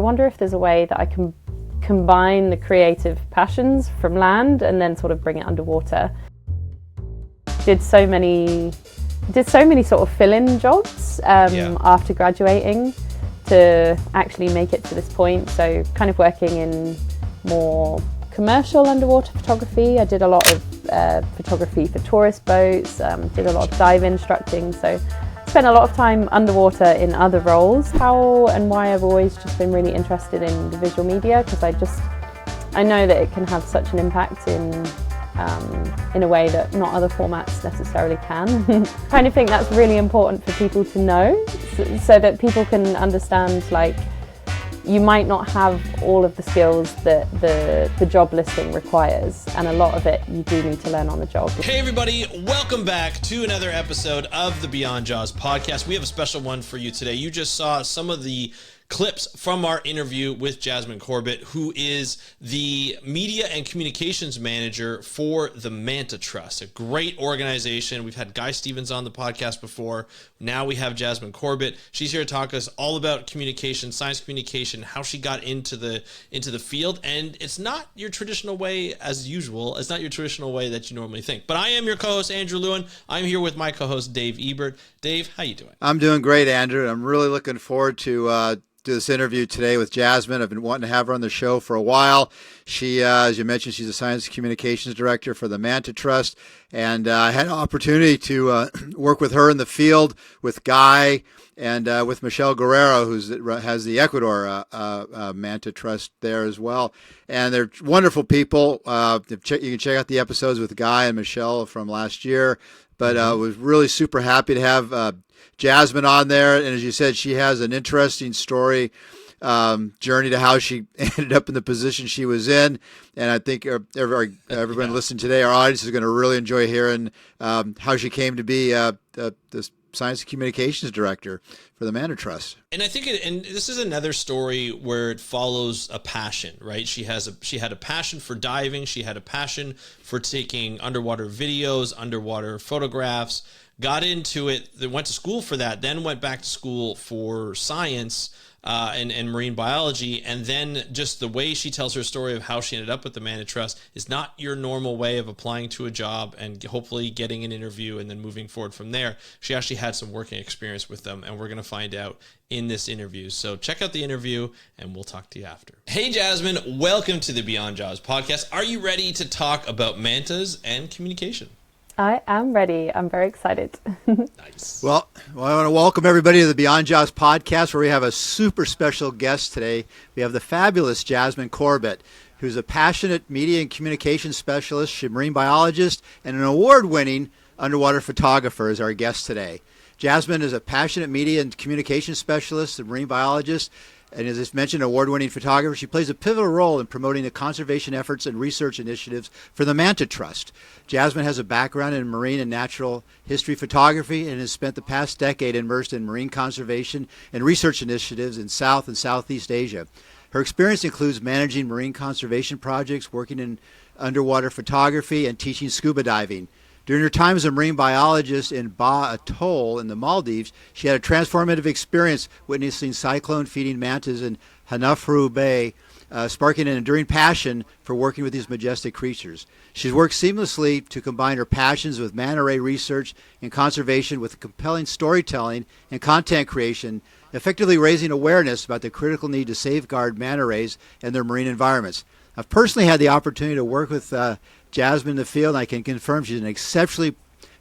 I wonder if there's a way that I can combine the creative passions from land and then sort of bring it underwater. Did so many sort of fill-in jobs after graduating to actually make it to this point. So kind of working in more commercial underwater photography. I did a lot of photography for tourist boats, did a lot of dive instructing, so spent a lot of time underwater in other roles. How and why I've always just been really interested in the visual media, because I know that it can have such an impact in a way that not other formats necessarily can. I kind of think that's really important for people to know, so that people can understand, like, you might not have all of the skills that the job listing requires, and a lot of it you do need to learn on the job. Hey everybody, welcome back to another episode of the Beyond Jaws podcast. We have a special one for you today. You just saw some of the clips from our interview with Jasmine Corbett, who is the media and communications manager for the Manta Trust, a great organization. We've had Guy Stevens on the podcast before. Now we have Jasmine Corbett. She's here to talk to us all about communication, science communication, how she got into the field. And it's not your traditional way as usual. It's not your traditional way that you normally think. But I am your co-host, Andrew Lewin. I'm here with my co-host, Dave Ebert. Dave, how you doing? I'm doing great, Andrew. I'm really looking forward to do this interview today with Jasmine. I've been wanting to have her on the show for a while. She, as you mentioned, she's a science communications director for the Manta Trust, and I had an opportunity to work with her in the field with Guy and with Michelle Guerrero, who has the Ecuador Manta Trust there as well. And they're wonderful people. You can check out the episodes with Guy and Michelle from last year, but was really super happy to have Jasmine on there, and as you said, she has an interesting story, journey to how she ended up in the position she was in, and I think everyone listening today, our audience is going to really enjoy hearing how she came to be the Science and Communications Director for the Manta Trust. And I think, and this is another story where it follows a passion, right? She had a passion for diving. She had a passion for taking underwater videos, underwater photographs. Got into it, went to school for that, then went back to school for science and marine biology, and then just the way she tells her story of how she ended up with the Manta Trust is not your normal way of applying to a job and hopefully getting an interview and then moving forward from there. She actually had some working experience with them, and we're going to find out in this interview. So check out the interview, and we'll talk to you after. Hey, Jasmine, welcome to the Beyond Jaws podcast. Are you ready to talk about mantas and communication? I am ready. I'm very excited. Nice. Well, I want to welcome everybody to the Beyond Jaws podcast, where we have a super special guest today. We have the fabulous Jasmine Corbett, who's a passionate media and communication specialist, she's a marine biologist, and an award-winning underwater photographer is our guest today. Jasmine is a passionate media and communication specialist, a marine biologist, and as I mentioned, award-winning photographer. She plays a pivotal role in promoting the conservation efforts and research initiatives for the Manta Trust. Jasmine has a background in marine and natural history photography and has spent the past decade immersed in marine conservation and research initiatives in South and Southeast Asia. Her experience includes managing marine conservation projects, working in underwater photography, and teaching scuba diving. During her time as a marine biologist in Ba Atoll in the Maldives, she had a transformative experience witnessing cyclone-feeding mantas in Hanafru Bay, sparking an enduring passion for working with these majestic creatures. She's worked seamlessly to combine her passions with manta ray research and conservation with compelling storytelling and content creation, effectively raising awareness about the critical need to safeguard manta rays and their marine environments. I've personally had the opportunity to work with Jasmine in the field, and I can confirm she's an exceptionally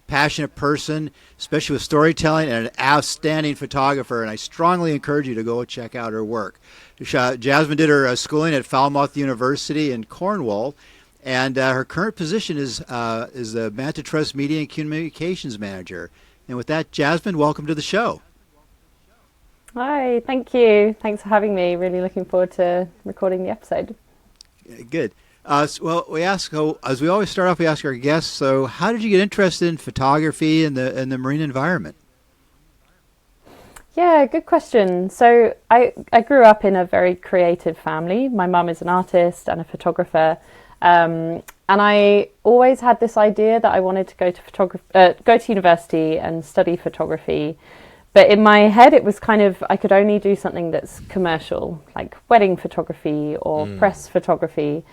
passionate person, especially with storytelling, and an outstanding photographer, and I strongly encourage you to go check out her work. Jasmine did her schooling at Falmouth University in Cornwall, and her current position is the Manta Trust Media and Communications Manager. And with that, Jasmine, welcome to the show. Hi, thank you. Thanks for having me. Really looking forward to recording the episode. Good. Well, we ask, as we always start off, we ask our guests, so how did you get interested in photography and the marine environment? Yeah, good question. So I grew up in a very creative family. My mum is an artist and a photographer. And I always had this idea that I wanted to go to university and study photography. But in my head, it was kind of, I could only do something that's commercial, like wedding photography or press photography.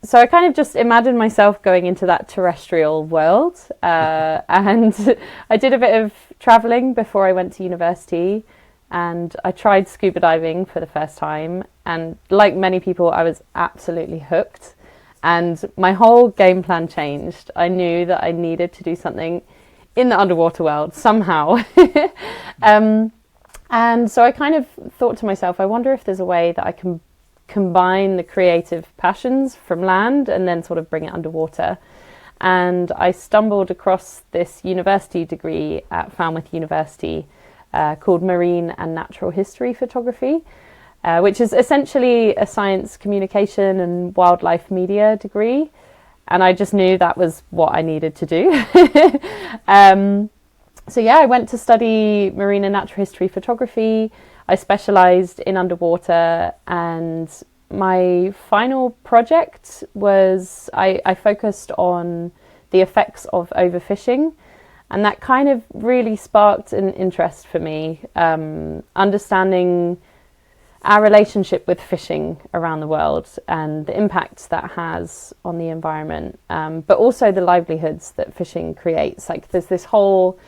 So I kind of just imagined myself going into that terrestrial world. And I did a bit of traveling before I went to university. And I tried scuba diving for the first time. And like many people, I was absolutely hooked. And my whole game plan changed. I knew that I needed to do something in the underwater world somehow. And so I kind of thought to myself, I wonder if there's a way that I can combine the creative passions from land and then sort of bring it underwater. And I stumbled across this university degree at Falmouth University called Marine and Natural History Photography, which is essentially a science communication and wildlife media degree. And I just knew that was what I needed to do. So yeah, I went to study marine and natural history photography. I specialised in underwater, and my final project was I focused on the effects of overfishing, and that kind of really sparked an interest for me, understanding our relationship with fishing around the world and the impacts that has on the environment, but also the livelihoods that fishing creates. Like, there's this whole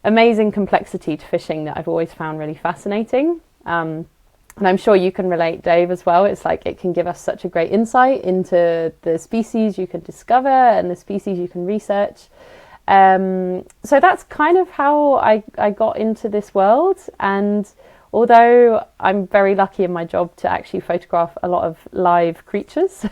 amazing complexity to fishing that I've always found really fascinating. And I'm sure you can relate, Dave, as well. It's like it can give us such a great insight into the species you can discover and the species you can research. So that's kind of how I got into this world. And although I'm very lucky in my job to actually photograph a lot of live creatures,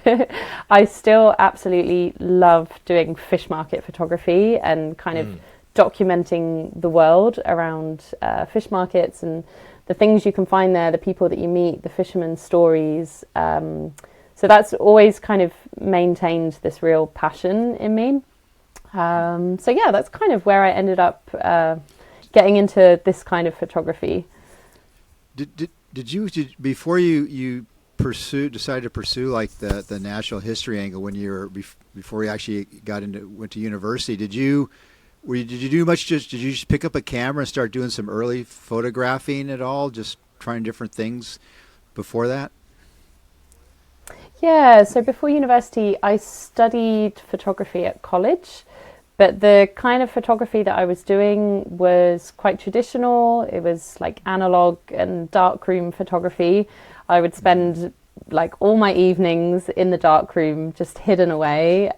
I still absolutely love doing fish market photography and kind of documenting the world around fish markets and the things you can find there, the people that you meet, the fishermen's stories. So that's always kind of maintained this real passion in me. So yeah, that's kind of where I ended up getting into this kind of photography. Did you before you decided to pursue like the natural history angle when you were before you actually went to university? Did you do much? Did you just pick up a camera and start doing some early photographing at all? Just trying different things before that? Yeah, so before university, I studied photography at college, but the kind of photography that I was doing was quite traditional. It was like analog and darkroom photography. I would spend like all my evenings in the darkroom, just hidden away,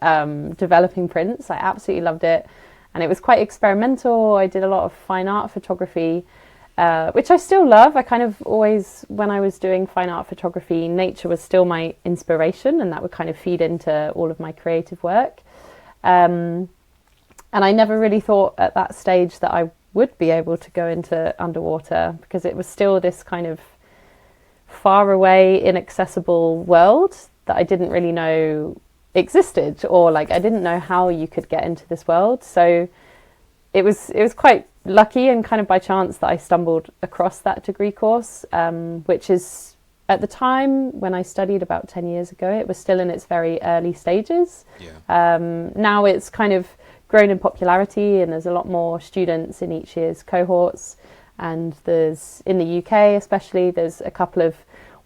developing prints. I absolutely loved it. And it was quite experimental. I did a lot of fine art photography, which I still love. I kind of always, when I was doing fine art photography, nature was still my inspiration, and that would kind of feed into all of my creative work. And I never really thought at that stage that I would be able to go into underwater, because it was still this kind of far away, inaccessible world that I didn't really know existed, or like I didn't know how you could get into this world. So it was quite lucky and kind of by chance that I stumbled across that degree course, which is, at the time when I studied about 10 years ago, it was still in its very early stages. Now it's kind of grown in popularity, and there's a lot more students in each year's cohorts, and there's, in the UK especially, there's a couple of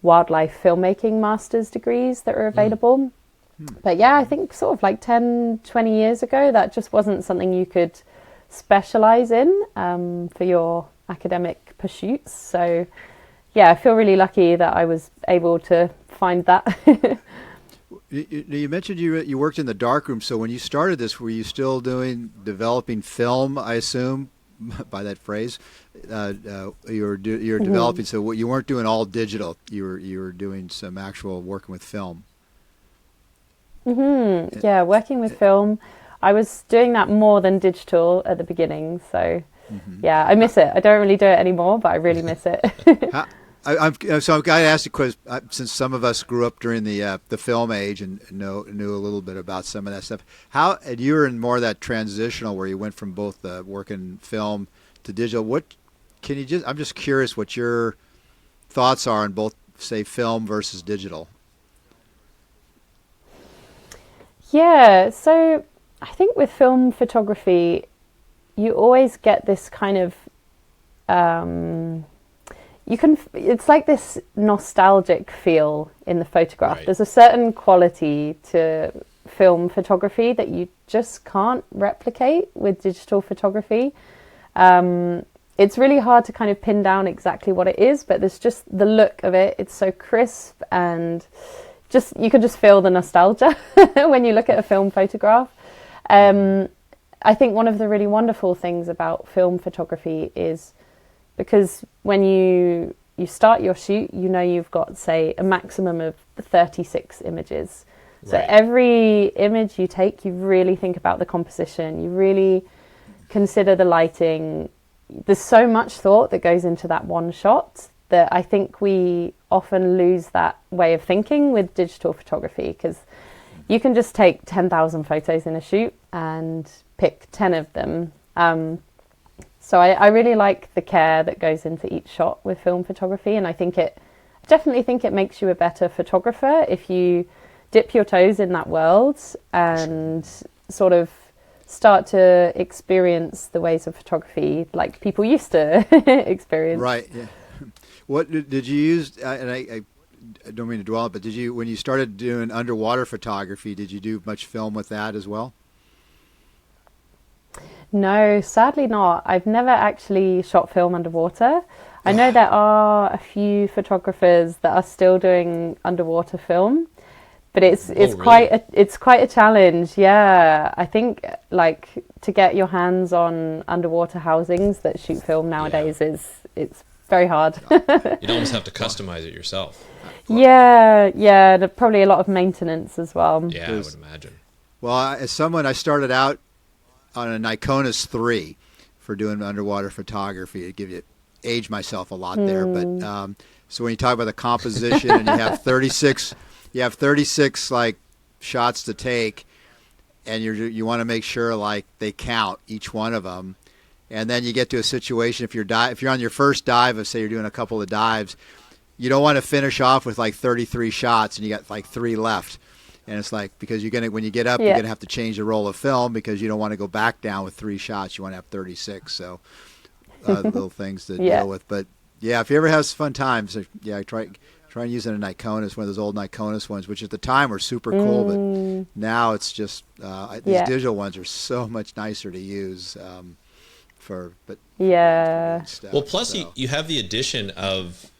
wildlife filmmaking master's degrees that are available. But yeah, I think sort of like 10, 20 years ago, that just wasn't something you could specialise in for your academic pursuits. So yeah, I feel really lucky that I was able to find that. You mentioned you worked in the darkroom. So when you started this, were you still developing film, I assume, by that phrase? You were developing, so you weren't doing all digital. You were doing some actual working with film. Yeah, working with film. I was doing that more than digital at the beginning. So yeah, I miss it. I don't really do it anymore, but I really miss it. I've got to ask you, because since some of us grew up during the film age and knew a little bit about some of that stuff. And you were in more of that transitional where you went from both working film to digital. I'm just curious what your thoughts are on both, say, film versus digital. Yeah, so I think with film photography, you always get this kind of it's like this nostalgic feel in the photograph. Right. There's a certain quality to film photography that you just can't replicate with digital photography. It's really hard to kind of pin down exactly what it is, but there's just the look of it. It's so crisp, and just you can just feel the nostalgia when you look at a film photograph. I think one of the really wonderful things about film photography is because when you start your shoot, you know you've got, say, a maximum of 36 images. So Right. every image you take, you really think about the composition. You really consider the lighting. There's so much thought that goes into that one shot that I think we often lose that way of thinking with digital photography, because you can just take 10,000 photos in a shoot and pick 10 of them. So I really like the care that goes into each shot with film photography, and I definitely think it makes you a better photographer if you dip your toes in that world and sort of start to experience the ways of photography like people used to experience. Right. Yeah. What did you use? And I don't mean to dwell on it, but when you started doing underwater photography, did you do much film with that as well? No, sadly not. I've never actually shot film underwater. I know there are a few photographers that are still doing underwater film, but it's really? quite a challenge. Yeah, I think like to get your hands on underwater housings that shoot film nowadays it's very hard. You'd almost have to customize it yourself. Yeah, probably a lot of maintenance as well. Yeah, I would imagine. Well, as someone, I started out on a Nikonis 3 for doing underwater photography. To give you age myself a lot there, but so when you talk about the composition and you have 36 like shots to take, and you want to make sure like they count each one of them, and then you get to a situation if you're on your first dive, of say you're doing a couple of dives, you don't want to finish off with like 33 shots and you got like 3 left. And it's like, because when you get up, you're going to have to change the roll of film because you don't want to go back down with 3 shots. You want to have 36. So little things to deal with. But yeah, if you ever have fun times, try and use it in Nikonis, one of those old Nikonis ones, which at the time were super cool. But now it's just, these digital ones are so much nicer to use for stuff. Well, plus you have the addition of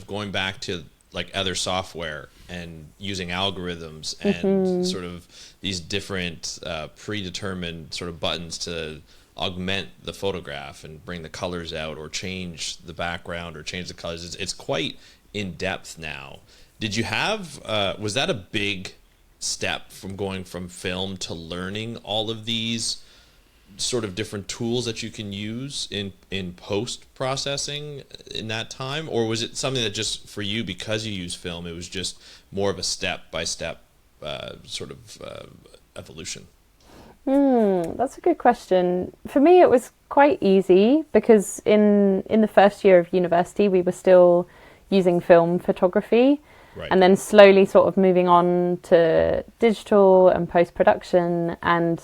going back to like other software and using algorithms and sort of these different predetermined sort of buttons to augment the photograph and bring the colors out or change the background or change the colors. It's quite in depth now. Did you have was that a big step from going from film to learning all of these sort of different tools that you can use in post processing in that time, or was it something that just for you, because you use film, it was just more of a step by step sort of evolution? That's a good question. For me, it was quite easy because in the first year of university, we were still using film photography, right. And then slowly sort of moving on to digital and post production. And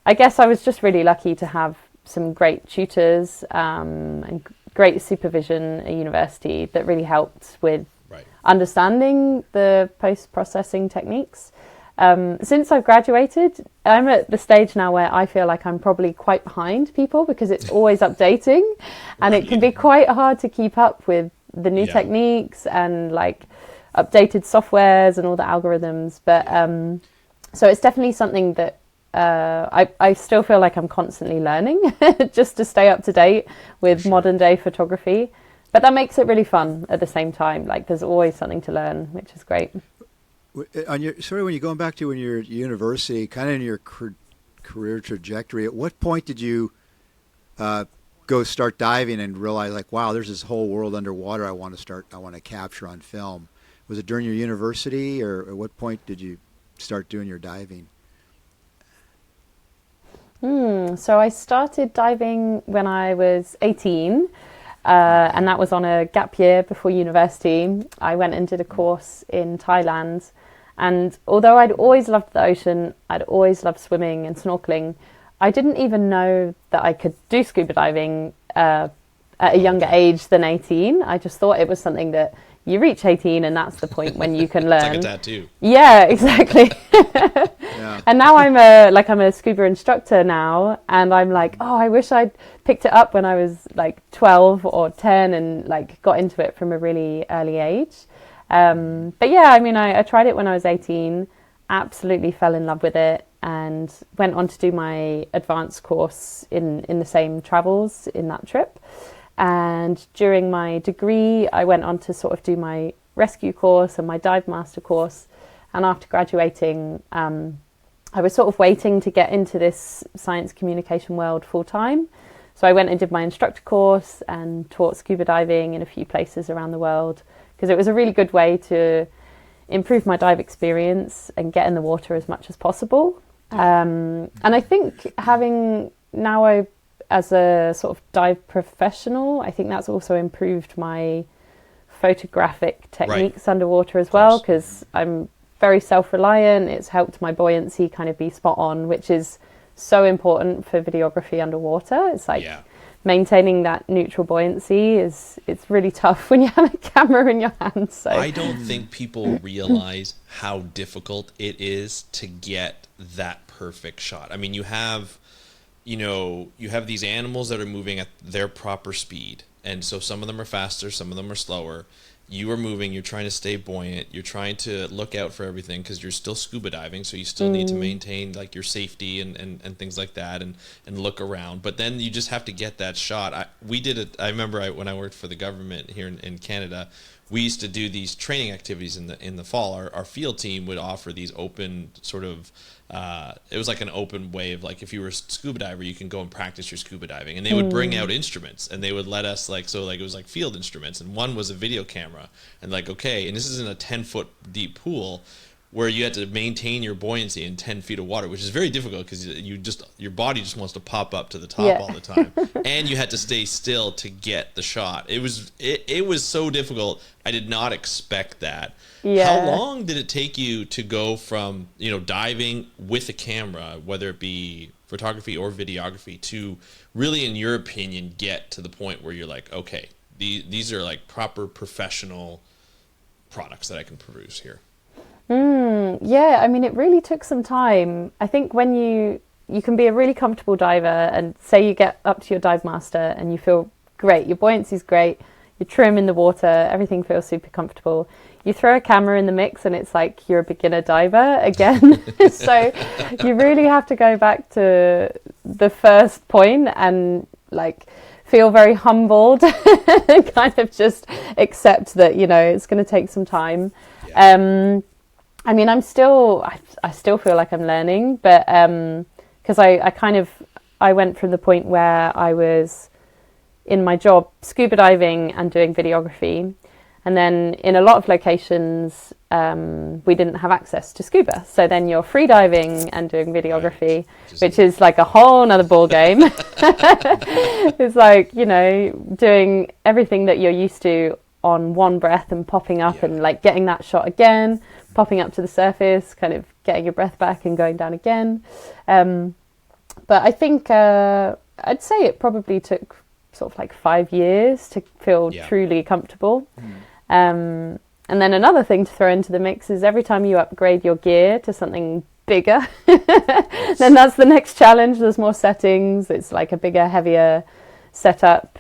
I guess I was just really lucky to have some great tutors and great supervision at university that really helped with understanding the post-processing techniques. Since I've graduated, I'm at the stage now where I feel like I'm probably quite behind people because it's always updating and it can be quite hard to keep up with the new techniques and like updated softwares and all the algorithms. But so it's definitely something that I still feel like I'm constantly learning just to stay up to date with modern day photography. But that makes it really fun at the same time. Like there's always something to learn, which is great. On your when you're going back to when you're at university, kind of in your career trajectory, at what point did you go start diving and realize like, wow, there's this whole world underwater I want to capture on film? Was it during your university, or at what point did you start doing your diving? So I started diving when I was 18, and that was on a gap year before university. I went and did a course in Thailand, and although I'd always loved the ocean, I'd always loved swimming and snorkeling, I didn't even know that I could do scuba diving at a younger age than 18. I just thought it was something that you reach 18 and that's the point when you can learn. It's like a tattoo. Yeah, exactly. Yeah. And now I'm a scuba instructor now, and I'm like, oh, I wish I'd picked it up when I was like 12 or 10 and like got into it from a really early age. But yeah, I mean, I tried it when I was 18, absolutely fell in love with it, and went on to do my advanced course in the same travels in that trip. And during my degree, I went on to sort of do my rescue course and my dive master course. And after graduating, I was sort of waiting to get into this science communication world full time. So I went and did my instructor course and taught scuba diving in a few places around the world, because it was a really good way to improve my dive experience and get in the water as much as possible. And I think having now as a sort of dive professional, I think that's also improved my photographic techniques underwater as well, because I'm very self-reliant. It's helped my buoyancy kind of be spot on, which is so important for videography underwater. It's like maintaining that neutral buoyancy it's really tough when you have a camera in your hands. So I don't think people realize how difficult it is to get that perfect shot. I mean, you have these animals that are moving at their proper speed, and so some of them are faster, some of them are slower. You are moving, you're trying to stay buoyant, you're trying to look out for everything because you're still scuba diving, so you still need to maintain like your safety and things like that, and look around. But then you just have to get that shot. I remember when I worked for the government here in Canada, we used to do these training activities in the fall. Our field team would offer these open sort of it was like an open way of like, if you were a scuba diver, you can go and practice your scuba diving, and they would bring out instruments, and they would let us it was like field instruments, and one was a video camera, and like, okay, and this is in a 10-foot deep pool where you had to maintain your buoyancy in 10 feet of water, which is very difficult because your body just wants to pop up to the top all the time, and you had to stay still to get the shot. It was so difficult. I did not expect that. How long did it take you to go from diving with a camera, whether it be photography or videography, to really, in your opinion, get to the point where you're like, okay, these are like proper professional products that I can produce here? Yeah, I mean, it really took some time. I think when you can be a really comfortable diver, and say you get up to your dive master and you feel great, your buoyancy's great, you're trim in the water, everything feels super comfortable. You throw a camera in the mix and it's like you're a beginner diver again. So you really have to go back to the first point and like feel very humbled and kind of just accept that, it's going to take some time. I mean, I still feel like I'm learning, but because I went from the point where I was in my job scuba diving and doing videography, and then in a lot of locations we didn't have access to scuba, so then you're free diving and doing videography, which is like a whole nother ball game. It's like, doing everything that you're used to on one breath and popping up and like getting that shot again, popping up to the surface, kind of getting your breath back and going down again. But I think I'd say it probably took sort of like 5 years to feel truly comfortable. And then another thing to throw into the mix is every time you upgrade your gear to something bigger, then that's the next challenge. There's more settings. It's like a bigger, heavier setup,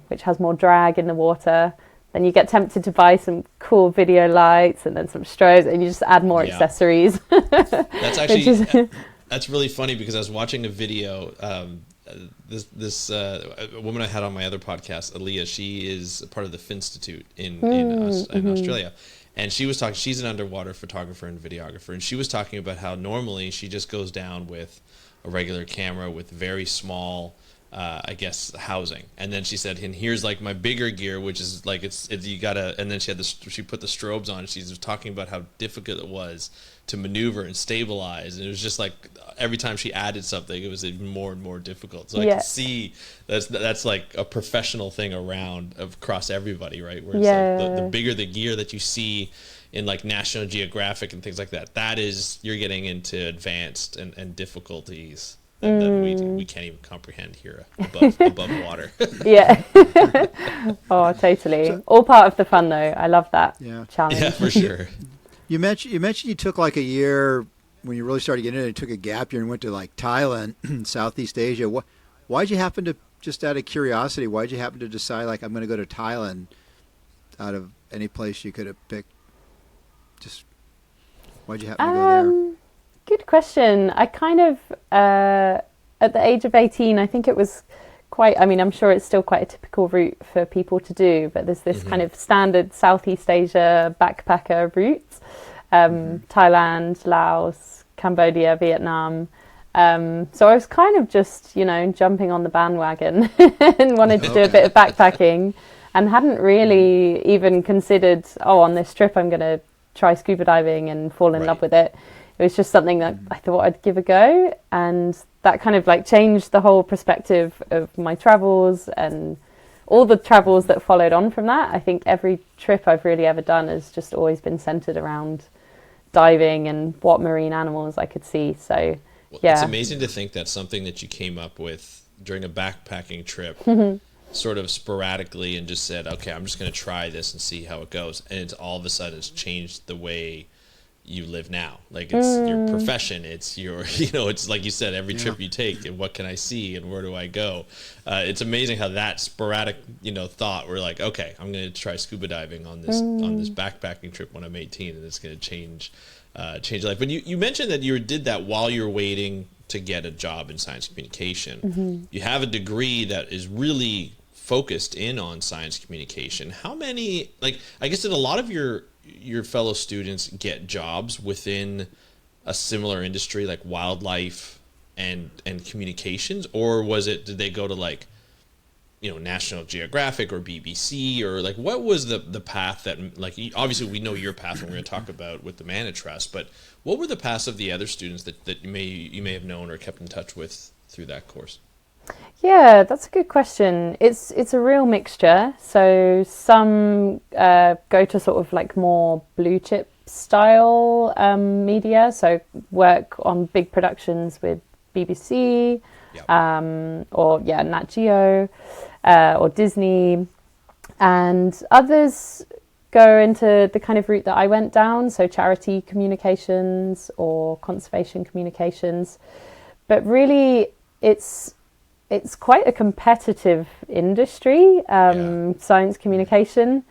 which has more drag in the water. Then you get tempted to buy some cool video lights and then some strobes, and you just add more accessories. That's actually that's really funny, because I was watching a video. This a woman I had on my other podcast, Aaliyah, she is a part of the Finstitute in Australia, and she was talking. She's an underwater photographer and videographer, and she was talking about how normally she just goes down with a regular camera with very small housing, and then she said, and here's like my bigger gear, which is like it's you gotta, and then she put the strobes on, and she was talking about how difficult it was to maneuver and stabilize, and it was just like every time she added something, it was even more and more difficult. So I can see that's like a professional thing across everybody, right? Where it's like the bigger the gear that you see in like National Geographic and things like that, that is, you're getting into advanced and difficulties. that we can't even comprehend here above water. Yeah. Oh, totally. So- All part of the fun, though. I love that challenge. Yeah, for sure. You mentioned you took like a year when you really started getting into it. You took a gap year and went to like Thailand, Southeast Asia. Why'd you happen to, just out of curiosity, why'd you happen to decide like I'm going to go to Thailand out of any place you could have picked? Just why'd you happen to go there? Good question. I kind of, at the age of 18, I think it was quite, I mean, I'm sure it's still quite a typical route for people to do, but there's this kind of standard Southeast Asia backpacker route. Thailand, Laos, Cambodia, Vietnam. So I was kind of just, jumping on the bandwagon and wanted to do a bit of backpacking and hadn't really even considered, on this trip I'm going to try scuba diving and fall in love with it. It was just something that I thought I'd give a go, and that kind of like changed the whole perspective of my travels and all the travels that followed on from that. I think every trip I've really ever done has just always been centered around diving and what marine animals I could see. So It's amazing to think that's something that you came up with during a backpacking trip, sort of sporadically, and just said, okay, I'm just going to try this and see how it goes. And it's all of a sudden it's changed the way you live now. Like it's your profession, it's your, it's like you said, every trip you take, and what can I see and where do I go? It's amazing how that sporadic, thought, we're like, okay, I'm going to try scuba diving on this backpacking trip when I'm 18, and it's going to change life. But you mentioned that you did that while you were waiting to get a job in science communication. You have a degree that is really focused in on science communication. How many, I guess, did a lot of your fellow students get jobs within a similar industry like wildlife and communications, or did they go to National Geographic or BBC, or what was the path that, obviously we know your path and we're going to talk about with the Manta Trust, but what were the paths of the other students that you may have known or kept in touch with through that course? Yeah, that's a good question. It's a real mixture. So some go to sort of more blue chip style media. So work on big productions with BBC, or Nat Geo, or Disney, and others go into the kind of route that I went down. So charity communications or conservation communications. But really, it's quite a competitive industry, science communication.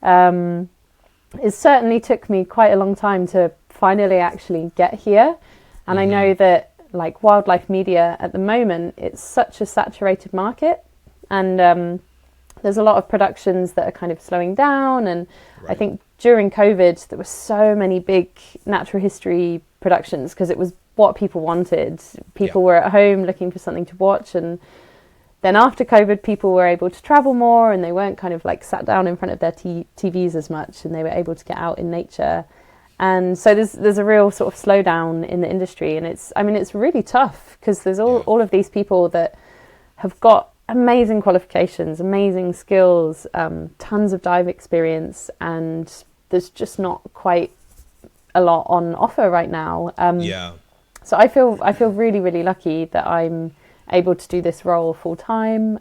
It certainly took me quite a long time to finally actually get here. And I know that wildlife media at the moment, it's such a saturated market. And there's a lot of productions that are kind of slowing down. And I think during COVID, there were so many big natural history productions because it was what people wanted. People were at home looking for something to watch, and then after COVID, people were able to travel more, and they weren't kind of sat down in front of their TVs as much, and they were able to get out in nature. And so there's a real sort of slowdown in the industry, and it's really tough because there's all of these people that have got amazing qualifications, amazing skills, tons of dive experience, and there's just not quite a lot on offer right now. So I feel really, really lucky that I'm able to do this role full time.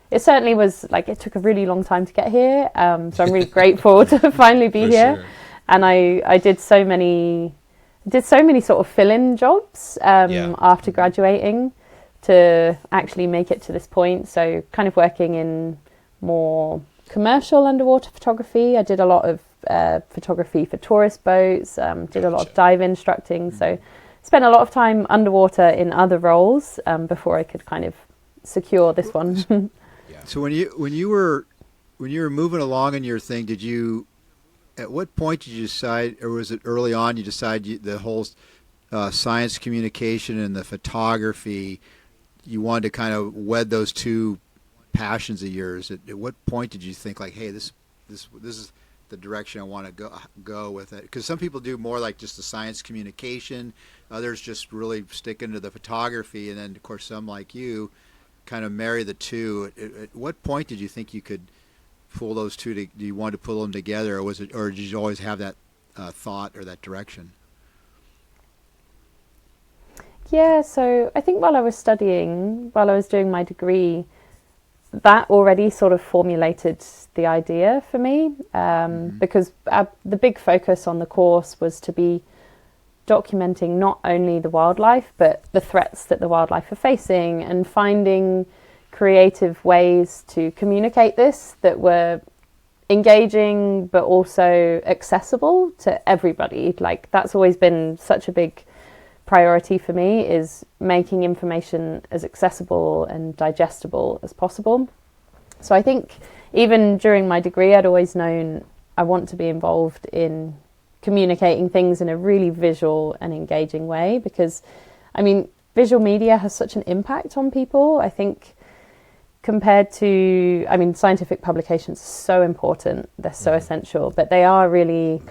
It certainly was it took a really long time to get here. So I'm really grateful to finally be here. Sure. And I did so many sort of fill-in jobs after graduating to actually make it to this point. So kind of working in more commercial underwater photography. I did a lot of photography for tourist boats, did a lot of dive instructing. So spent a lot of time underwater in other roles before I could kind of secure this one. So when you were moving along in your thing, at what point did you decide, or was it early on you decided the whole science communication and the photography, you wanted to kind of wed those two passions of yours? At what point did you think hey, this is the direction I want to go with it? Because some people do more just the science communication, others just really stick into the photography, and then of course some like you kind of marry the two. At what point did you think you could pull those two? Do you want to pull them together, or did you always have that thought or that direction? Yeah, so I think while I was doing my degree, that already sort of formulated the idea for me, because the big focus on the course was to be documenting not only the wildlife, but the threats that the wildlife are facing, and finding creative ways to communicate this that were engaging but also accessible to everybody. Like, that's always been such a big priority for me, is making information as accessible and digestible as possible. So I think even during my degree, I'd always known I want to be involved in communicating things in a really visual and engaging way, because I mean, visual media has such an impact on people. I think compared to, I mean, scientific publications are so important, they're so essential, but they are really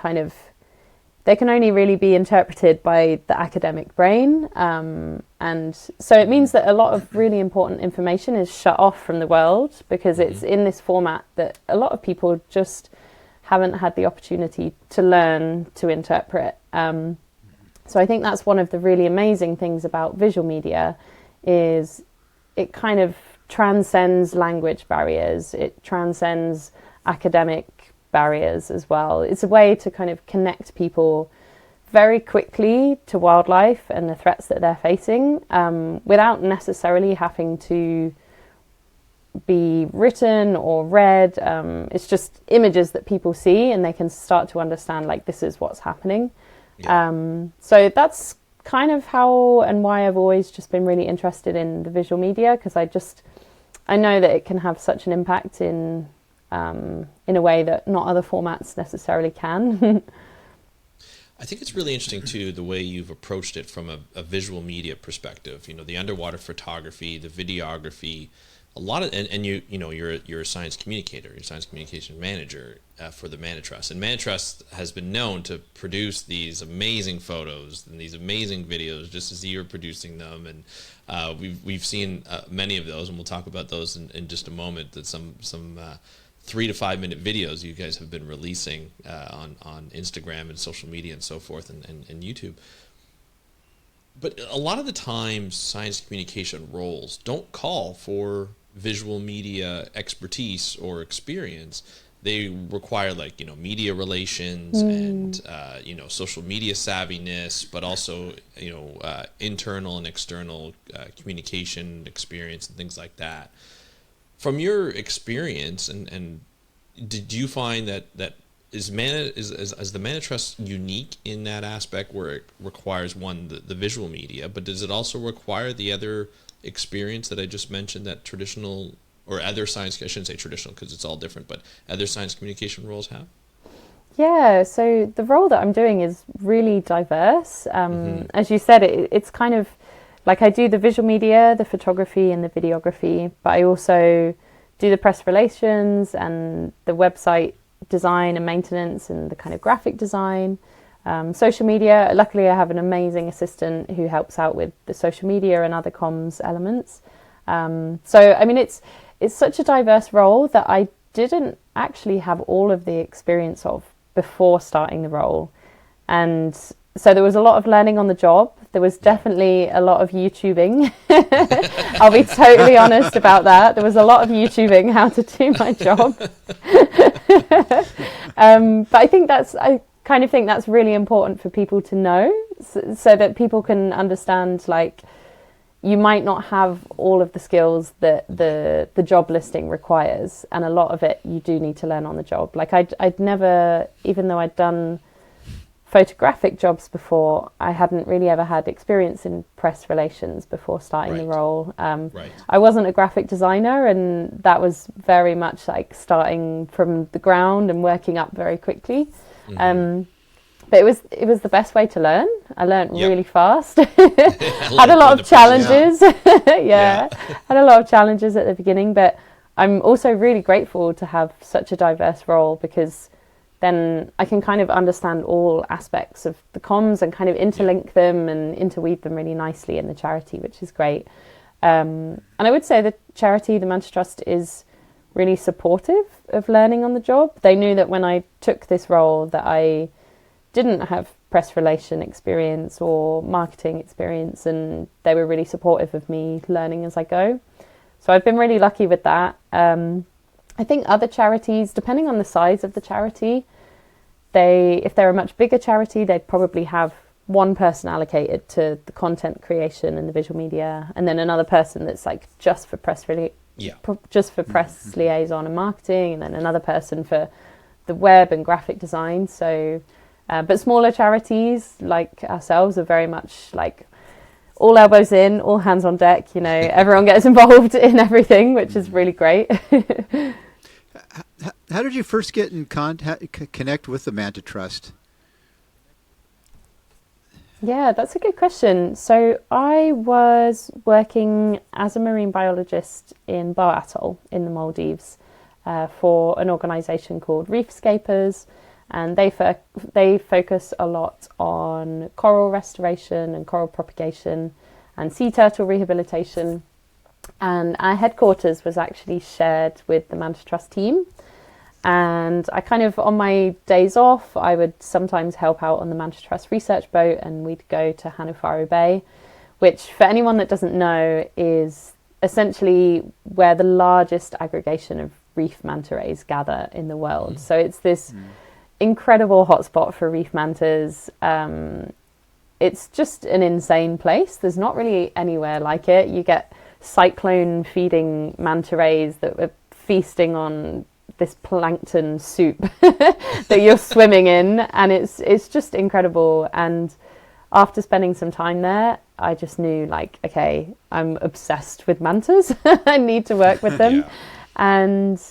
they can only really be interpreted by the academic brain. And so it means that a lot of really important information is shut off from the world, because it's in this format that a lot of people just haven't had the opportunity to learn to interpret. So I think that's one of the really amazing things about visual media, is it kind of transcends language barriers. It transcends academic barriers as well. It's a way to kind of connect people very quickly to wildlife and the threats that they're facing, without necessarily having to be written or read. It's just images that people see, and they can start to understand, like, this is what's happening. So that's kind of how and why I've always just been really interested in the visual media, because I know that it can have such an impact in a way that not other formats necessarily can. I think it's really interesting too, the way you've approached it from a visual media perspective. You know, the underwater photography, the videography, a lot of, and you're a science communicator, you're a science communication manager for the Manta Trust, and Manta Trust has been known to produce these amazing photos and these amazing videos, just as you're producing them, and we've seen many of those, and we'll talk about those in just a moment. That some 3 to 5 minute videos you guys have been releasing on Instagram and social media and so forth, and YouTube. But a lot of the times, science communication roles don't call for visual media expertise or experience. They require, like, media relations and social media savviness, but also internal and external communication experience and things like that. From your experience, and did you find that is the Manta Trust unique in that aspect, where it requires the visual media, but does it also require the other experience that I just mentioned, that traditional or other science, I shouldn't say traditional because it's all different, but other science communication roles have? Yeah, so the role that I'm doing is really diverse. As you said, it's kind of like, I do the visual media, the photography and the videography, but I also do the press relations and the website design and maintenance and the kind of graphic design, social media. Luckily, I have an amazing assistant who helps out with the social media and other comms elements. So, I mean, it's such a diverse role that I didn't actually have all of the experience of before starting the role. And so there was a lot of learning on the job. There was definitely a lot of YouTubing. I'll be totally honest about that. There was a lot of YouTubing how to do my job. But I kind of think that's really important for people to know, so that people can understand, like, you might not have all of the skills that the job listing requires, and a lot of it you do need to learn on the job. Like, I'd never, even though I'd done photographic jobs before, I hadn't really ever had experience in press relations before starting the role. I wasn't a graphic designer, and that was very much like starting from the ground and working up very quickly. But it was the best way to learn. I learned really fast. Had a lot of challenges. Had a lot of challenges at the beginning, but I'm also really grateful to have such a diverse role, because then I can kind of understand all aspects of the comms and kind of interlink them and interweave them really nicely in the charity, which is great. And I would say the charity, the Manta Trust, is really supportive of learning on the job. They knew that when I took this role that I didn't have press relation experience or marketing experience, and they were really supportive of me learning as I go. So I've been really lucky with that. I think other charities, depending on the size of the charity, if they're a much bigger charity, they'd probably have one person allocated to the content creation and the visual media, and then another person that's like just for press liaison and marketing, and then another person for the web and graphic design. So, but smaller charities like ourselves are very much like all elbows in, all hands on deck. You know, everyone gets involved in everything, which is really great. How did you first get in connect with the Manta Trust? Yeah, that's a good question. So I was working as a marine biologist in Boa Atoll in the Maldives for an organisation called Reefscapers, and they focus a lot on coral restoration and coral propagation and sea turtle rehabilitation. And our headquarters was actually shared with the Manta Trust team. And I kind of, on my days off, I would sometimes help out on the Manta Trust research boat, and we'd go to Hanufaro Bay, which for anyone that doesn't know is essentially where the largest aggregation of reef manta rays gather in the world. So it's this incredible hotspot for reef mantas. It's just an insane place. There's not really anywhere like it. You get cyclone feeding manta rays that are feasting on this plankton soup that you're swimming in, and it's just incredible. And after spending some time there, I just knew, like, okay, I'm obsessed with mantas. I need to work with them. Yeah. And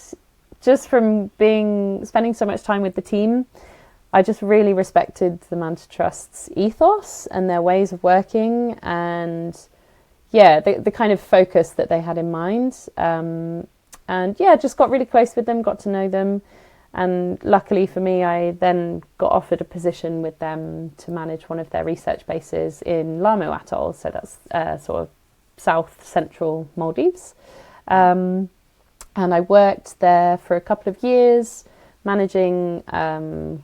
just from spending so much time with the team, I just really respected the Manta Trust's ethos and their ways of working, and yeah, the kind of focus that they had in mind. And yeah, just got really close with them, got to know them. And luckily for me, I then got offered a position with them to manage one of their research bases in Lamu Atoll. So that's sort of south central Maldives. And I worked there for a couple of years, managing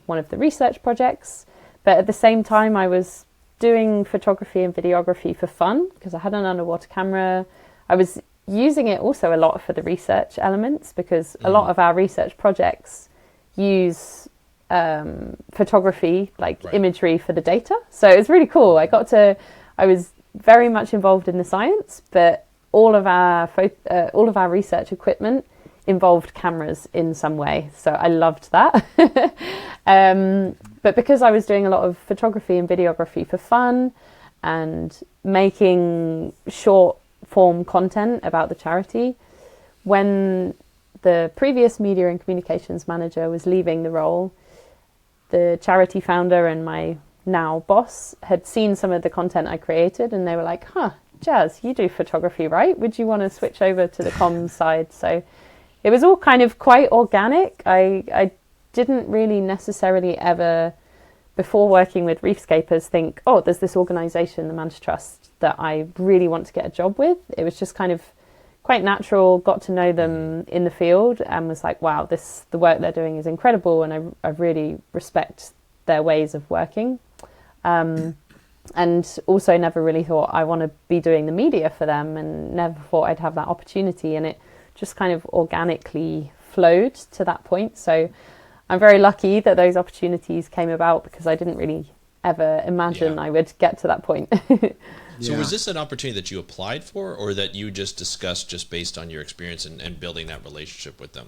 one of the research projects. But at the same time, I was doing photography and videography for fun because I had an underwater camera. I was using it also a lot for the research elements, because a lot of our research projects use photography, like imagery for the data. So it was really cool. I was very much involved in the science, but all of our research equipment involved cameras in some way. So I loved that. But because I was doing a lot of photography and videography for fun and making short form content about the charity, when the previous media and communications manager was leaving the role, the charity founder and my now boss had seen some of the content I created, and they were like, Jazz, you do photography, right? Would you want to switch over to the comms side? So it was all kind of quite organic. I didn't really necessarily ever, before working with Reefscapers, think, there's this organisation, the Manta Trust, that I really want to get a job with. It was just kind of quite natural, got to know them in the field and was like, wow, the work they're doing is incredible, and I really respect their ways of working. And also never really thought I want to be doing the media for them, and never thought I'd have that opportunity, and it just kind of organically flowed to that point. So I'm very lucky that those opportunities came about, because I didn't really ever imagine I would get to that point. So was this an opportunity that you applied for, or that you just discussed just based on your experience and building that relationship with them?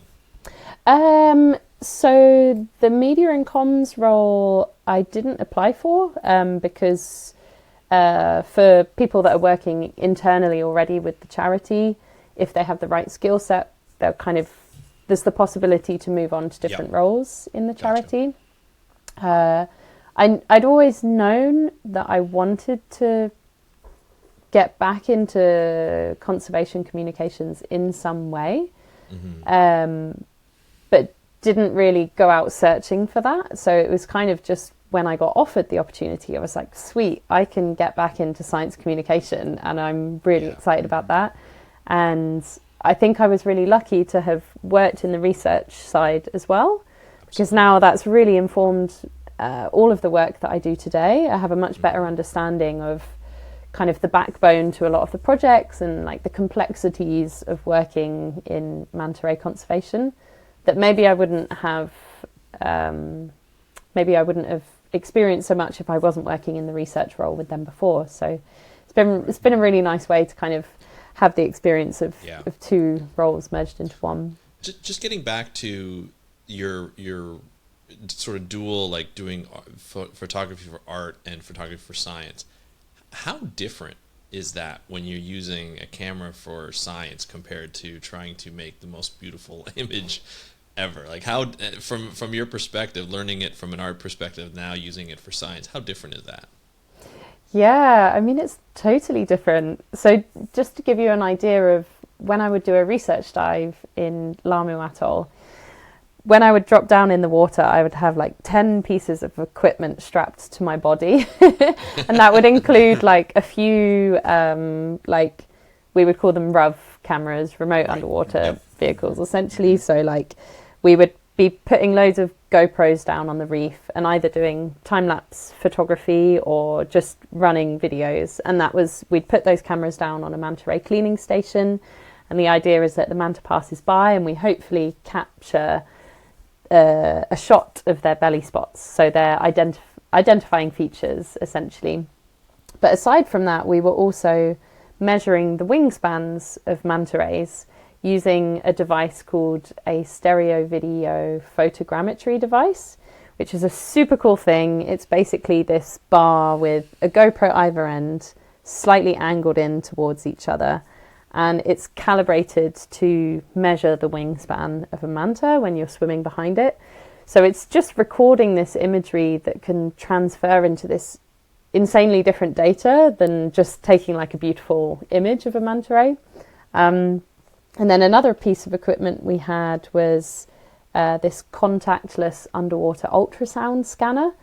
So the media and comms role I didn't apply for, because for people that are working internally already with the charity, if they have the right skill set, there's the possibility to move on to different roles in the charity. Gotcha. I'd always known that I wanted to get back into conservation communications in some way, but didn't really go out searching for that. So it was kind of just when I got offered the opportunity, I was like, sweet, I can get back into science communication, and I'm really excited about that. And I think I was really lucky to have worked in the research side as well, because now that's really informed all of the work that I do today. I have a much better understanding of kind of the backbone to a lot of the projects and like the complexities of working in manta ray conservation that maybe I wouldn't have experienced so much if I wasn't working in the research role with them before. So it's been a really nice way to kind of have the experience of two roles merged into one. Just getting back to your sort of dual, like doing photography for art and photography for science. How different is that when you're using a camera for science compared to trying to make the most beautiful image ever? Like how, from your perspective, learning it from an art perspective, now using it for science, how different is that? Yeah, I mean, it's totally different. So just to give you an idea of when I would do a research dive in Lamu Atoll, when I would drop down in the water, I would have like 10 pieces of equipment strapped to my body. And that would include like a few, like we would call them RUV cameras, remote underwater vehicles, essentially. So like we would be putting loads of GoPros down on the reef and either doing time-lapse photography or just running videos. And we'd put those cameras down on a manta ray cleaning station. And the idea is that the manta passes by and we hopefully capture a shot of their belly spots, so they're identifying features essentially. But aside from that, we were also measuring the wingspans of manta rays using a device called a stereo video photogrammetry device, which is a super cool thing. It's basically this bar with a GoPro either end, slightly angled in towards each other, and it's calibrated to measure the wingspan of a manta when you're swimming behind it. So it's just recording this imagery that can transfer into this insanely different data than just taking like a beautiful image of a manta ray. And then another piece of equipment we had was this contactless underwater ultrasound scanner,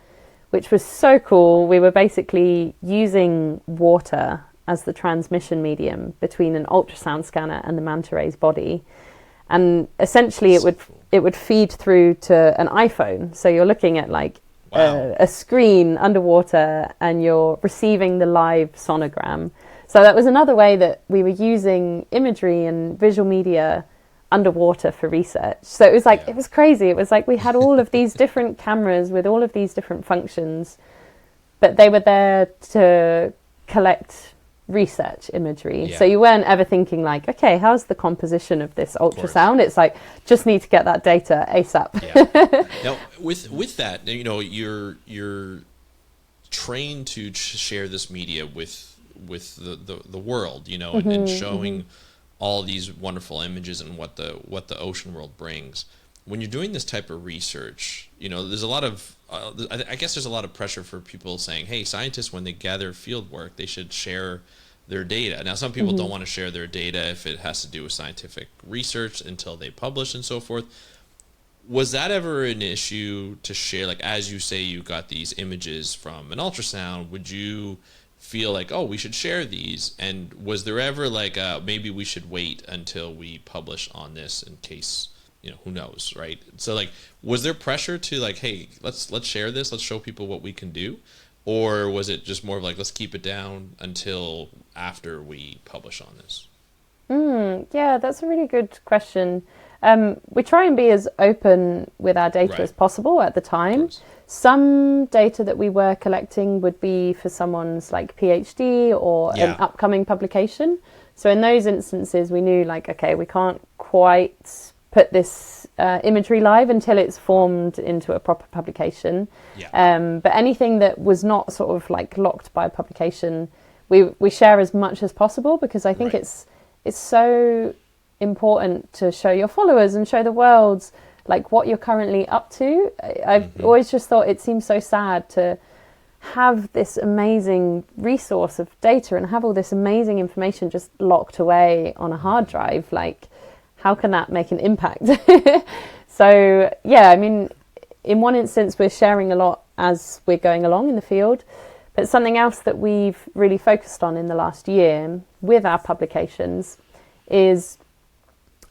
which was so cool. We were basically using water as the transmission medium between an ultrasound scanner and the manta ray's body, and essentially it would feed through to an iPhone. So you're looking at like a screen underwater, and you're receiving the live sonogram. So that was another way that we were using imagery and visual media underwater for research. So it was like it was crazy. It was like we had all of these different cameras with all of these different functions, but they were there to collect research imagery. So you weren't ever thinking like, okay, how's the composition of this ultrasound? It's like, just need to get that data ASAP. Now with that, you know, you're trained to share this media with the world, you know, and showing all these wonderful images and what the ocean world brings. When you're doing this type of research, you know, there's a lot of I guess there's a lot of pressure for people saying, hey, scientists, when they gather field work, they should share their data. Now, some people don't want to share their data if it has to do with scientific research until they publish and so forth. Was that ever an issue to share? Like, as you say, you got these images from an ultrasound, would you feel like, oh, we should share these? And was there ever like, maybe we should wait until we publish on this in case, you know, who knows, right? So like, was there pressure to like, hey, let's share this, let's show people what we can do? Or was it just more of like, let's keep it down until after we publish on this? Yeah, that's a really good question. We try and be as open with our data as possible at the time. Some data that we were collecting would be for someone's like PhD or an upcoming publication. So in those instances, we knew like, okay, we can't quite put this imagery live until it's formed into a proper publication. But anything that was not sort of like locked by publication, we share as much as possible, because I think it's so important to show your followers and show the world like what you're currently up to. I've always just thought it seems so sad to have this amazing resource of data and have all this amazing information just locked away on a hard drive. Like, how can that make an impact? So yeah, I mean, in one instance we're sharing a lot as we're going along in the field, but something else that we've really focused on in the last year with our publications is,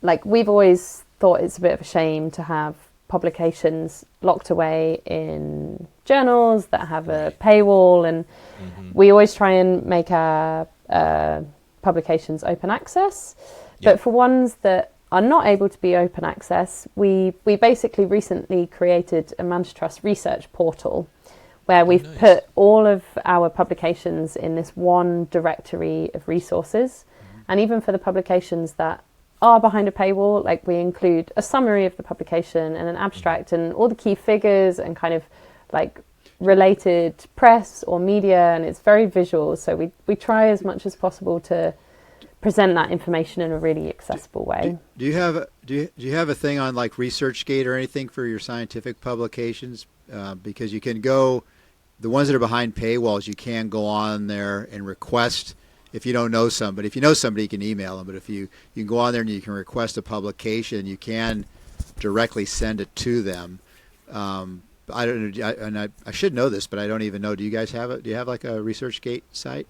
like, we've always thought it's a bit of a shame to have publications locked away in journals that have a paywall, and we always try and make our publications open access. But for ones that are not able to be open access, we basically recently created a Manta Trust research portal where we've put all of our publications in this one directory of resources. And even for the publications that are behind a paywall, like we include a summary of the publication and an abstract and all the key figures and kind of like related press or media, and it's very visual. So we try as much as possible to present that information in a really accessible way. Do you have a thing on like ResearchGate or anything for your scientific publications? Because you can go, the ones that are behind paywalls, you can go on there and request. If you don't know somebody, if you know somebody, you can email them. But if you can go on there and you can request a publication, you can directly send it to them. I don't know, and I should know this, but I don't even know. Do you guys have it? Do you have like a ResearchGate site?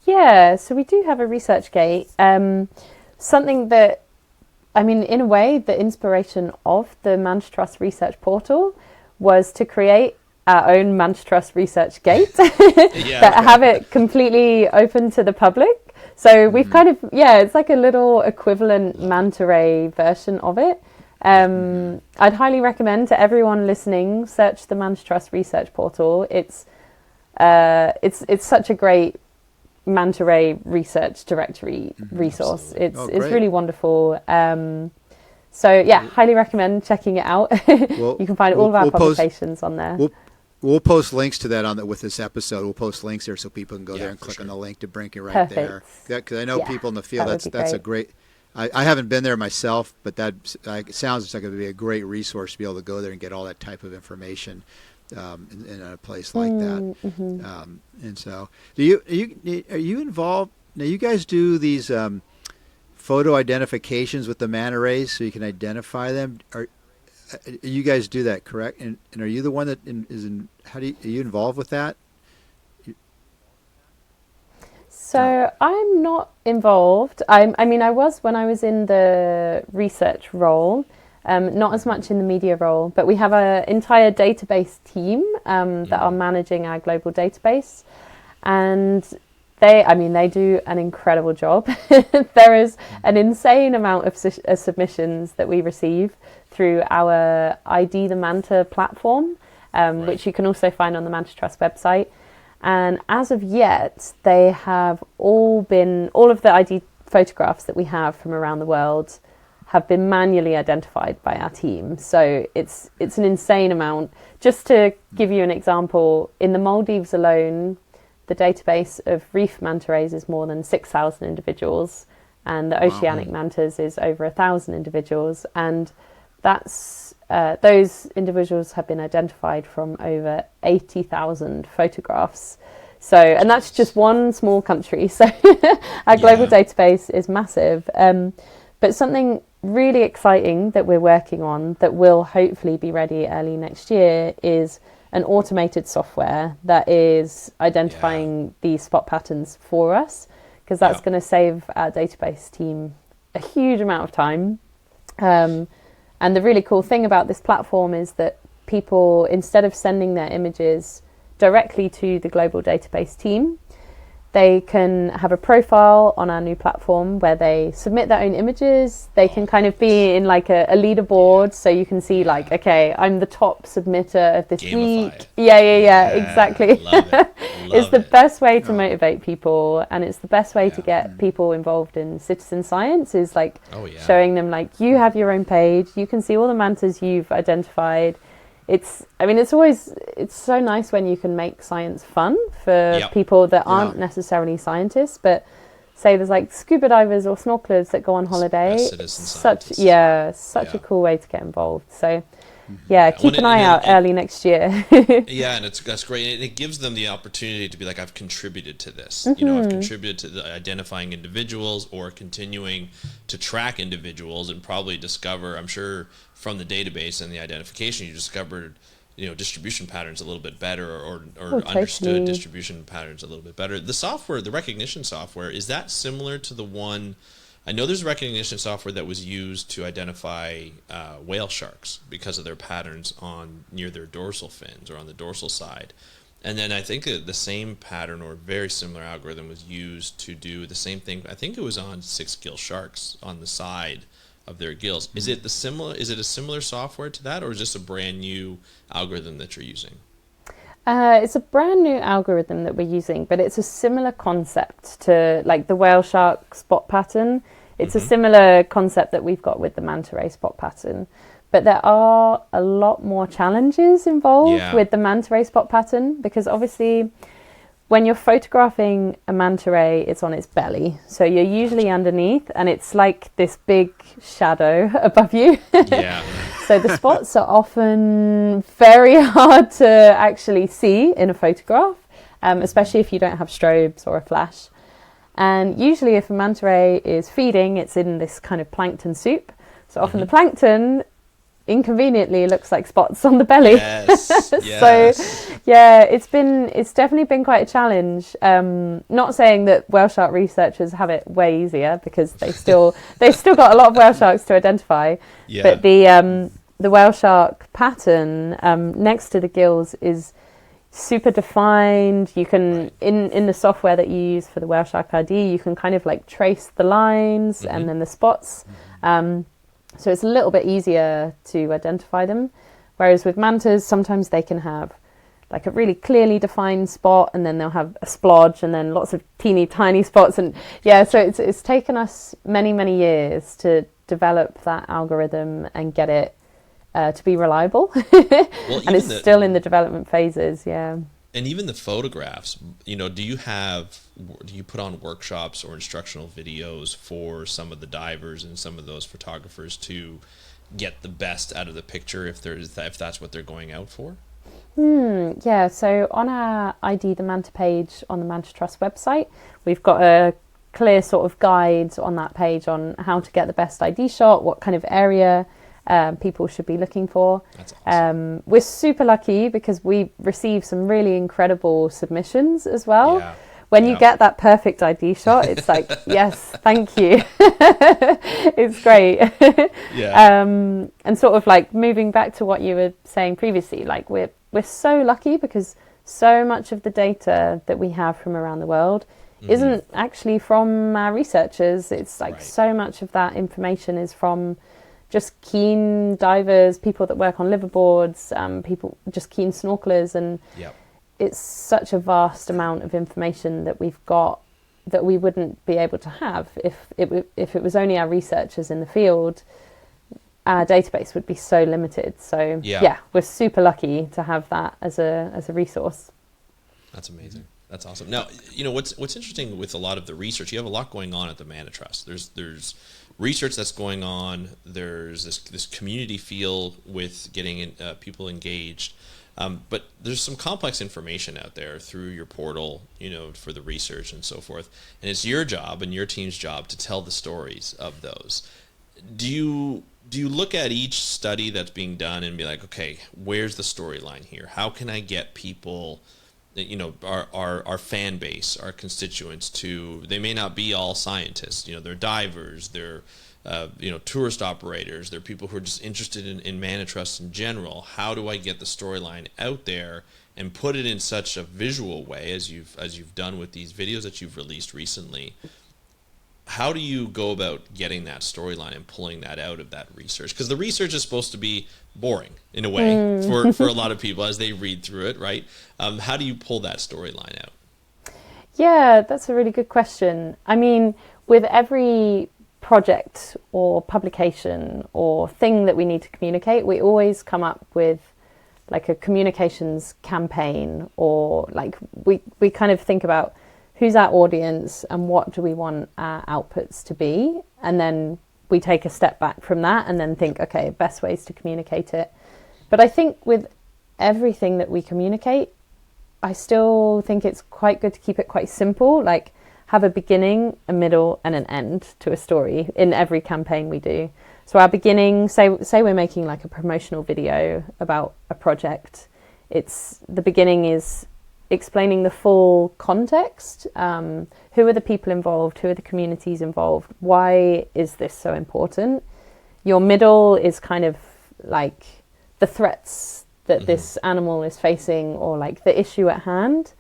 Yeah, so we do have a ResearchGate. Something that, I mean, in a way, the inspiration of the Manta Trust research portal was to create our own Manta Trust research gate that have it completely open to the public. So we've kind of, it's like a little equivalent manta ray version of it. I'd highly recommend to everyone listening, search the Manta Trust research portal. It's such a great manta ray research directory resource. Absolutely. It's really wonderful. So highly recommend checking it out. Well, you can find all of our publications on there. We'll post links to that with this episode. We'll post links there so people can go there and click on the link to bring it right there. Because I know people in the field, that's a great. I haven't been there myself, but that it sounds like it would be a great resource to be able to go there and get all that type of information in a place like that. And so, are you involved? Now, you guys do these photo identifications with the manta rays so you can identify them. You guys do that, correct? And are you the one that is in? Are you involved with that? So I'm not involved. I mean, I was when I was in the research role, not as much in the media role. But we have an entire database team that are managing our global database, and they do an incredible job. There is an insane amount of submissions that we receive through our ID the Manta platform, which you can also find on the Manta Trust website. And as of yet, they have all of the ID photographs that we have from around the world have been manually identified by our team. So it's an insane amount. Just to give you an example, in the Maldives alone, the database of reef manta rays is more than 6,000 individuals, and the oceanic mantas is over 1,000 individuals. And that's those individuals have been identified from over 80,000 photographs. So, and that's just one small country. So our global database is massive. But something really exciting that we're working on that will hopefully be ready early next year is an automated software that is identifying these spot patterns for us, because that's going to save our database team a huge amount of time. And the really cool thing about this platform is that people, instead of sending their images directly to the global database team, they can have a profile on our new platform where they submit their own images. They can kind of be in like a leaderboard, so you can see like, okay, I'm the top submitter of this week. Yeah, exactly. Love it. It's the best way to motivate people, and it's the best way to get people involved in citizen science is like showing them like, you have your own page, you can see all the mantas you've identified. It's so nice when you can make science fun for people that aren't necessarily scientists, but say there's like scuba divers or snorkelers that go on holiday. Such a cool way to get involved. So keep an eye out early next year. And that's great. And it gives them the opportunity to be like, I've contributed to this. You know, I've contributed to the identifying individuals or continuing to track individuals and probably discover, I'm sure from the database and the identification, you discovered, distribution patterns a little bit better or understood distribution patterns a little bit better. The software, the recognition software, is that similar to the one I know there's recognition software that was used to identify whale sharks because of their patterns near their dorsal fins or on the dorsal side. And then I think the same pattern or very similar algorithm was used to do the same thing. I think it was on 6-gill sharks on the side of their gills. Is it a similar software to that, or is this a brand new algorithm that you're using? It's a brand new algorithm that we're using, but it's a similar concept to like the whale shark spot pattern. It's a similar concept that we've got with the manta ray spot pattern. But there are a lot more challenges involved with the manta ray spot pattern, because obviously when you're photographing a manta ray, it's on its belly. So you're usually underneath and it's like this big shadow above you. Yeah. So the spots are often very hard to actually see in a photograph, especially if you don't have strobes or a flash. And usually if a manta ray is feeding, it's in this kind of plankton soup. So often the plankton inconveniently looks like spots on the belly. Yes. So yeah, it's definitely been quite a challenge. Not saying that whale shark researchers have it way easier, because they've still got a lot of whale sharks to identify. Yeah. But the whale shark pattern next to the gills is super defined. You can in the software that you use for the whale shark ID, you can kind of like trace the lines and then the spots. So it's a little bit easier to identify them. Whereas with mantas, sometimes they can have like a really clearly defined spot, and then they'll have a splodge, and then lots of teeny tiny spots. And so it's taken us many years to develop that algorithm and get it to be reliable. And it's still in the development phases, And even the photographs, do you put on workshops or instructional videos for some of the divers and some of those photographers to get the best out of the picture if that's what they're going out for? Yeah, so on our ID the Manta page on the Manta Trust website, we've got a clear sort of guide on that page on how to get the best ID shot, what kind of area people should be looking for. That's awesome. We're super lucky because we receive some really incredible submissions as well. Yeah. When you get that perfect ID shot, it's like, yes, thank you. It's great. And sort of like moving back to what you were saying previously, like we're so lucky because so much of the data that we have from around the world isn't actually from our researchers. It's like so much of that information is from just keen divers, people that work on liverboards, people just keen snorkelers, and it's such a vast amount of information that we've got that we wouldn't be able to have if it was only our researchers in the field. Our database would be so limited. So we're super lucky to have that as a resource. That's amazing. That's awesome. Now, what's interesting with a lot of the research, you have a lot going on at the Manta Trust. There's research that's going on. There's this community feel with getting people engaged. But there's some complex information out there through your portal, for the research and so forth. And it's your job and your team's job to tell the stories of those. Do you look at each study that's being done and be like, okay, where's the storyline here? How can I get people, our fan base, our constituents they may not be all scientists, they're divers, they're tourist operators, they're people who are just interested in Manta Trust in general. How do I get the storyline out there and put it in such a visual way as you've done with these videos that you've released recently? How do you go about getting that storyline and pulling that out of that research? Because the research is supposed to be boring in a way for a lot of people as they read through it, right? How do you pull that storyline out? Yeah, that's a really good question. I mean, with every project or publication or thing that we need to communicate, we always come up with like a communications campaign, or like we kind of think about who's our audience and what do we want our outputs to be, and then we take a step back from that and then think, okay, best ways to communicate it. But I think with everything that we communicate, I still think it's quite good to keep it quite simple, like have a beginning, a middle and an end to a story in every campaign we do. So our beginning, say we're making like a promotional video about a project, the beginning is explaining the full context. Who are the people involved? Who are the communities involved? Why is this so important? Your middle is kind of like the threats that this animal is facing, or like the issue at hand.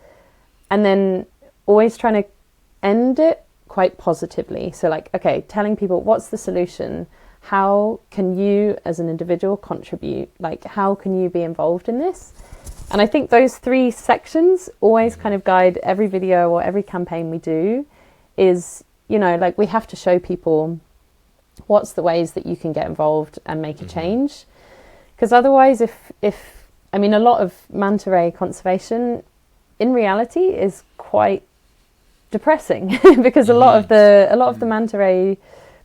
And then always trying to end it quite positively. So like, okay, telling people what's the solution? How can you as an individual contribute? Like, how can you be involved in this? And I think those three sections always kind of guide every video or every campaign we do. Is, you know, like, we have to show people what's the ways that you can get involved and make a change. Because otherwise, if I mean, a lot of manta ray conservation in reality is quite depressing because a lot of the manta ray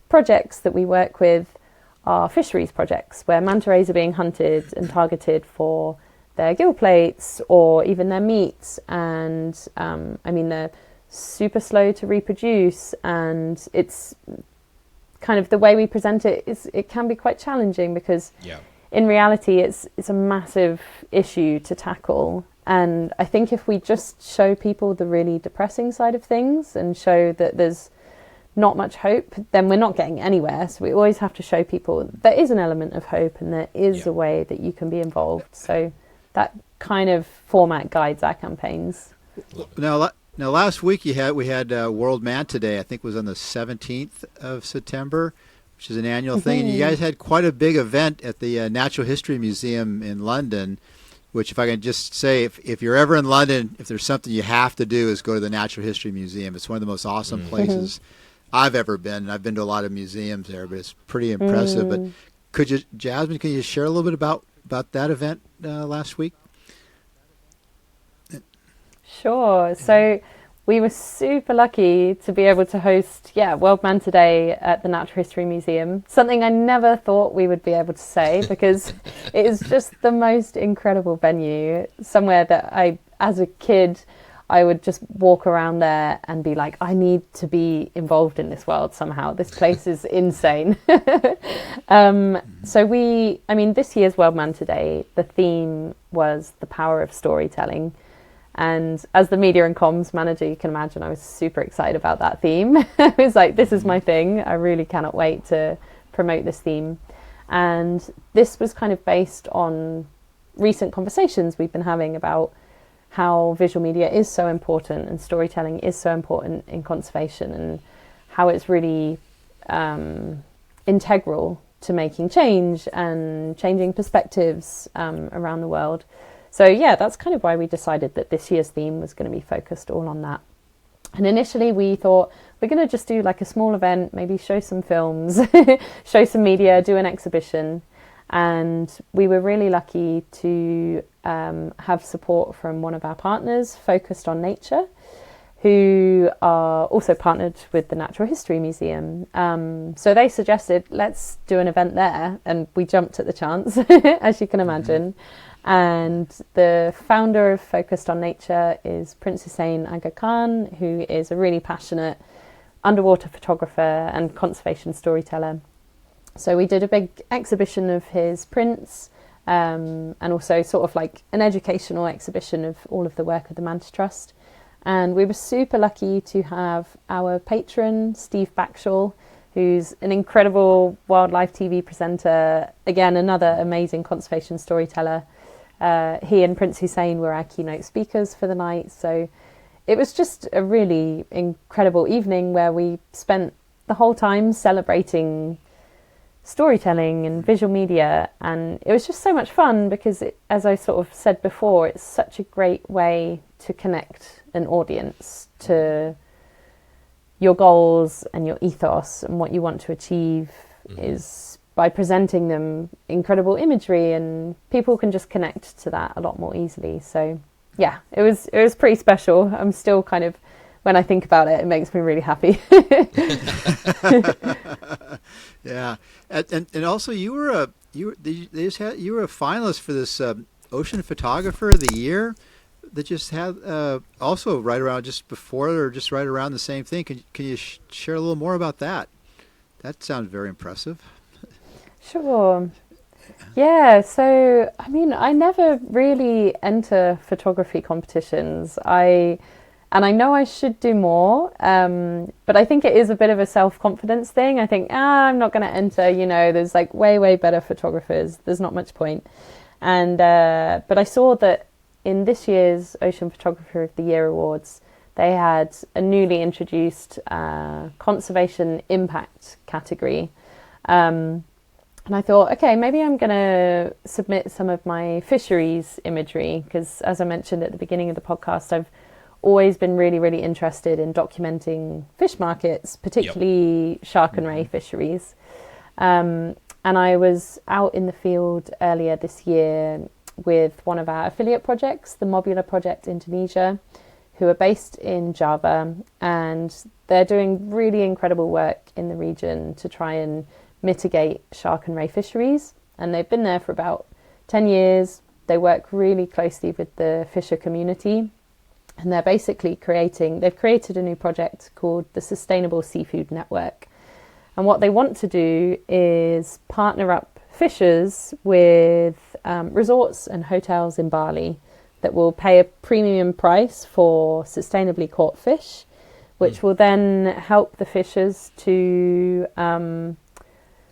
projects that we work with are fisheries projects where manta rays are being hunted and targeted for their gill plates or even their meat, and I mean, they're super slow to reproduce, and it's kind of the way we present it is, it can be quite challenging because in reality it's a massive issue to tackle. And I think if we just show people the really depressing side of things and show that there's not much hope, then we're not getting anywhere. So we always have to show people there is an element of hope and there is a way that you can be involved. So that kind of format guides our campaigns. Now last week we had World Manta Day. I think it was on the 17th of September, which is an annual thing. And you guys had quite a big event at the Natural History Museum in London, which, if I can just say, if you're ever in London, if there's something you have to do, is go to the Natural History Museum. It's one of the most awesome places I've ever been. And I've been to a lot of museums there, but it's pretty impressive. But could you, Jasmine, can you share a little bit about that event last week? Sure. So we were super lucky to be able to host, World Manta Day at the Natural History Museum. Something I never thought we would be able to say because it is just the most incredible venue. Somewhere that as a kid, I would just walk around there and be like, I need to be involved in this world somehow. This place is insane. So this year's World Manta Day, the theme was the power of storytelling. And as the media and comms manager, you can imagine I was super excited about that theme. I was like, this is my thing. I really cannot wait to promote this theme. And this was kind of based on recent conversations we've been having about how visual media is so important and storytelling is so important in conservation, and how it's really integral to making change and changing perspectives around the world. So that's kind of why we decided that this year's theme was going to be focused all on that. And initially we thought we're going to just do like a small event, maybe show some films, show some media, do an exhibition. And we were really lucky to have support from one of our partners, Focused on Nature, who are also partnered with the Natural History Museum. So they suggested, let's do an event there. And we jumped at the chance, as you can imagine. And the founder of Focused on Nature is Prince Hussein Aga Khan, who is a really passionate underwater photographer and conservation storyteller. So we did a big exhibition of his prints, and also sort of like an educational exhibition of all of the work of the Manta Trust. And we were super lucky to have our patron, Steve Backshall, who's an incredible wildlife TV presenter, again, another amazing conservation storyteller. He and Prince Hussein were our keynote speakers for the night. So it was just a really incredible evening where we spent the whole time celebrating storytelling and visual media. And it was just so much fun because, as I sort of said before, it's such a great way to connect an audience to your goals and your ethos and what you want to achieve is by presenting them incredible imagery, and people can just connect to that a lot more easily. So it was pretty special. I'm still kind of, when I think about it, it makes me really happy. Yeah, and also you were a finalist for this Ocean Photographer of the Year that just had also right around just before or just right around the same thing. Can you share a little more about that? That sounds very impressive. Sure. Yeah, so I mean, I never really enter photography competitions. I know I should do more, but I think it is a bit of a self-confidence thing. I think, I'm not going to enter, there's like way better photographers. There's not much point. And but I saw that in this year's Ocean Photographer of the Year Awards, they had a newly introduced conservation impact category. And I thought, okay, maybe I'm going to submit some of my fisheries imagery, because as I mentioned at the beginning of the podcast, I've always been really interested in documenting fish markets, particularly shark and ray fisheries. And I was out in the field earlier this year with one of our affiliate projects, the Mobula Project Indonesia, who are based in Java, and they're doing really incredible work in the region to try and mitigate shark and ray fisheries. And they've been there for about 10 years. They work really closely with the fisher community. And they're basically they've created a new project called the Sustainable Seafood Network. And what they want to do is partner up fishers with resorts and hotels in Bali that will pay a premium price for sustainably caught fish, which will then help the fishers to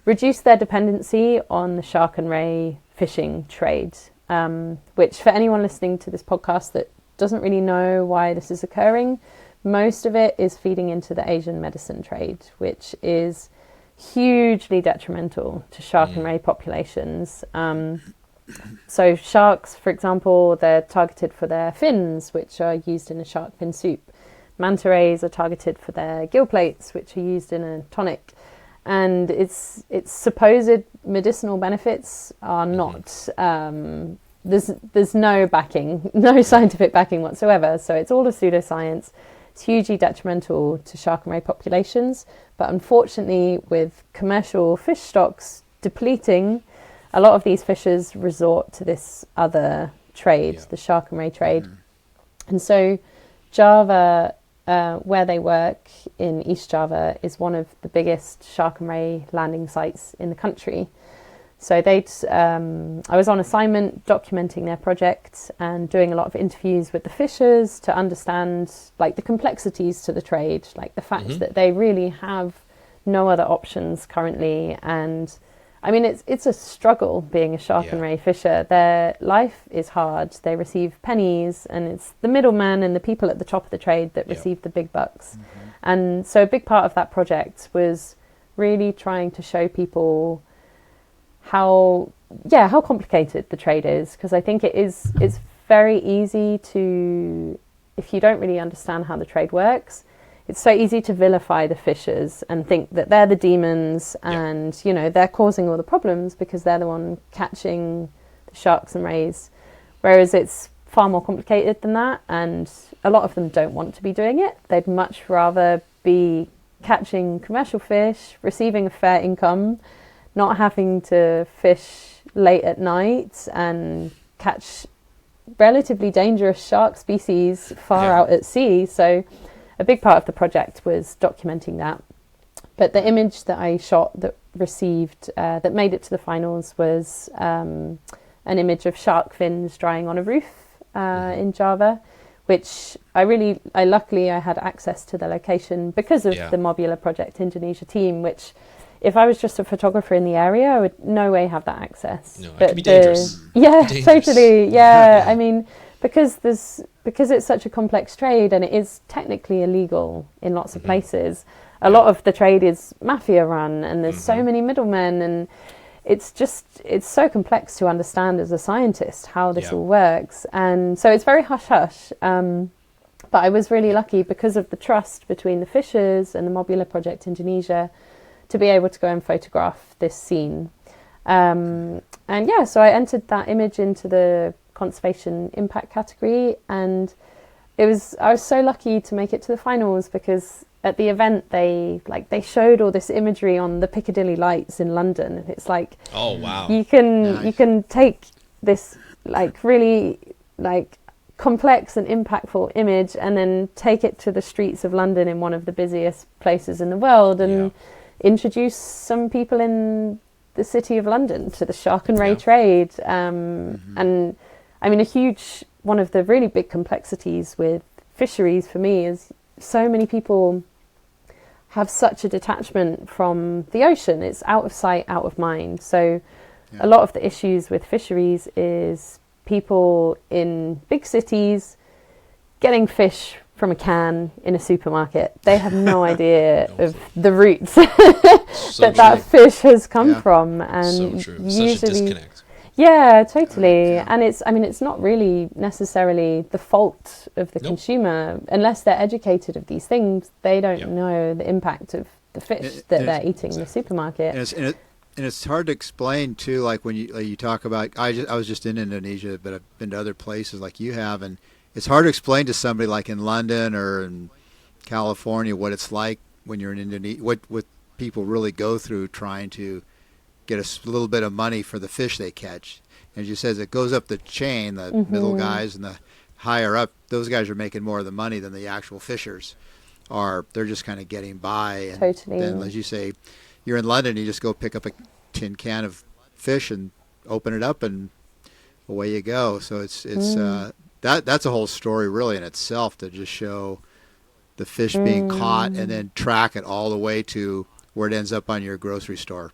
reduce their dependency on the shark and ray fishing trade, which for anyone listening to this podcast that doesn't really know why this is occurring, most of it is feeding into the Asian medicine trade, which is hugely detrimental to shark and ray populations. So sharks, for example, they're targeted for their fins, which are used in a shark fin soup. Manta rays are targeted for their gill plates, which are used in a tonic. And its supposed medicinal benefits are not. There's no backing, no scientific backing whatsoever. So it's all a pseudoscience. It's hugely detrimental to shark and ray populations. But unfortunately, with commercial fish stocks depleting, a lot of these fishers resort to this other trade, the shark and ray trade. And so Java, where they work in East Java, is one of the biggest shark and ray landing sites in the country. So I was on assignment documenting their project and doing a lot of interviews with the fishers to understand like the complexities to the trade, like the fact that they really have no other options currently. And I mean, it's a struggle being a shark and ray fisher. Their life is hard. They receive pennies, and it's the middleman and the people at the top of the trade that receive the big bucks. And so a big part of that project was really trying to show people how complicated the trade is, because I think it's very easy to, if you don't really understand how the trade works, it's so easy to vilify the fishers and think that they're the demons and they're causing all the problems because they're the one catching the sharks and rays, whereas it's far more complicated than that, and a lot of them don't want to be doing it. They'd much rather be catching commercial fish, receiving a fair income, not having to fish late at night and catch relatively dangerous shark species far out at sea. So a big part of the project was documenting that. But the image that I shot that made it to the finals was an image of shark fins drying on a roof in Java, which luckily I had access to the location because of the Mobula Project Indonesia team, which if I was just a photographer in the area, I would no way have that access. No, it could be dangerous. Yeah, totally. Yeah, I mean, because it's such a complex trade and it is technically illegal in lots of places. A lot of the trade is mafia run, and there's so many middlemen, and it's so complex to understand as a scientist how this all works. And so it's very hush-hush. But I was really lucky because of the trust between the fishers and the Mobula Project Indonesia to be able to go and photograph this scene. So I entered that image into the conservation impact category, and I was so lucky to make it to the finals because at the event they showed all this imagery on the Piccadilly lights in London, and it's like, oh wow, you can take this really complex and impactful image and then take it to the streets of London in one of the busiest places in the world and introduce some people in the City of London to the shark and ray trade. And I mean, one of the really big complexities with fisheries for me is so many people have such a detachment from the ocean. It's out of sight, out of mind. So a lot of the issues with fisheries is people in big cities getting fish from a can in a supermarket. They have no idea of the roots that fish has come from. And so true. Such a disconnect. Yeah, totally. And it's not really necessarily the fault of the consumer. Unless they're educated of these things, they don't know the impact of the fish that they're eating in the supermarket. And it's hard to explain too, like when you talk about, I was just in Indonesia, but I've been to other places like you have, and it's hard to explain to somebody like in London or in California what it's like when you're in Indonesia, what people really go through trying to get a little bit of money for the fish they catch. And as you said, it goes up the chain, the middle guys and the higher up, those guys are making more of the money than the actual fishers are. They're just kind of getting by. And then, as you say, you're in London, you just go pick up a tin can of fish and open it up and away you go. So it's that's a whole story really in itself, to just show the fish being caught and then track it all the way to where it ends up on your grocery store.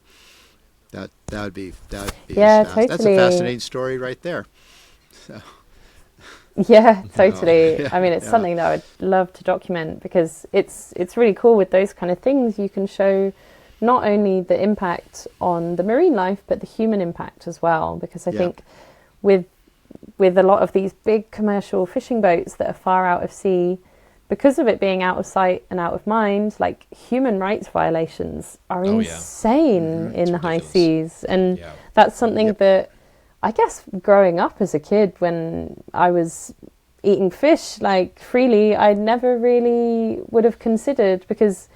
That would be totally. That's a fascinating story right there. So. Yeah, totally. I mean, it's something that I would love to document, because it's really cool with those kind of things. You can show not only the impact on the marine life, but the human impact as well. Because I think with a lot of these big commercial fishing boats that are far out of sea, because of it being out of sight and out of mind, like human rights violations are insane in the high seas. And that's something that I guess growing up as a kid, when I was eating fish like freely, I never really would have considered, because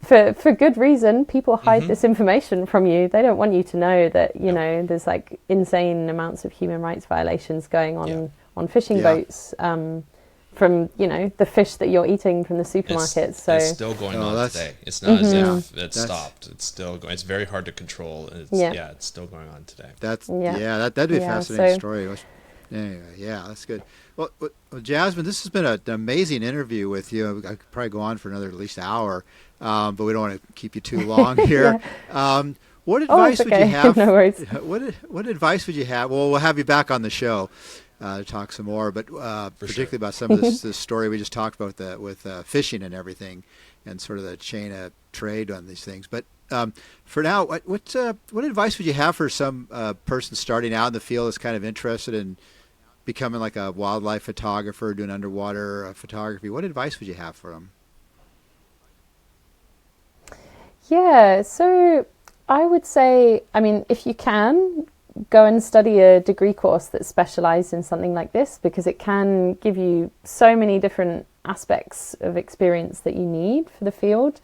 for good reason, people hide this information from you. They don't want you to know that, you know, there's like insane amounts of human rights violations going on fishing boats. From, you know, the fish that you're eating from the supermarket. It's still going on today. It's not as if it's stopped. It's still going. It's very hard to control. It's still going on today. That'd be a fascinating story. Anyway, that's good. Well, Jasmine, this has been an amazing interview with you. I could probably go on for another at least hour, but we don't want to keep you too long here. What advice would you have? No worries. What advice would you have? Well, we'll have you back on the show to talk some more, but particularly about some of this story we just talked about with fishing and everything, and sort of the chain of trade on these things. But for now, what advice would you have for some person starting out in the field that's kind of interested in becoming like a wildlife photographer, doing underwater photography? What advice would you have for them? Yeah, so I would say, I mean, if you can, go and study a degree course that specializes in something like this, because it can give you so many different aspects of experience that you need for the field.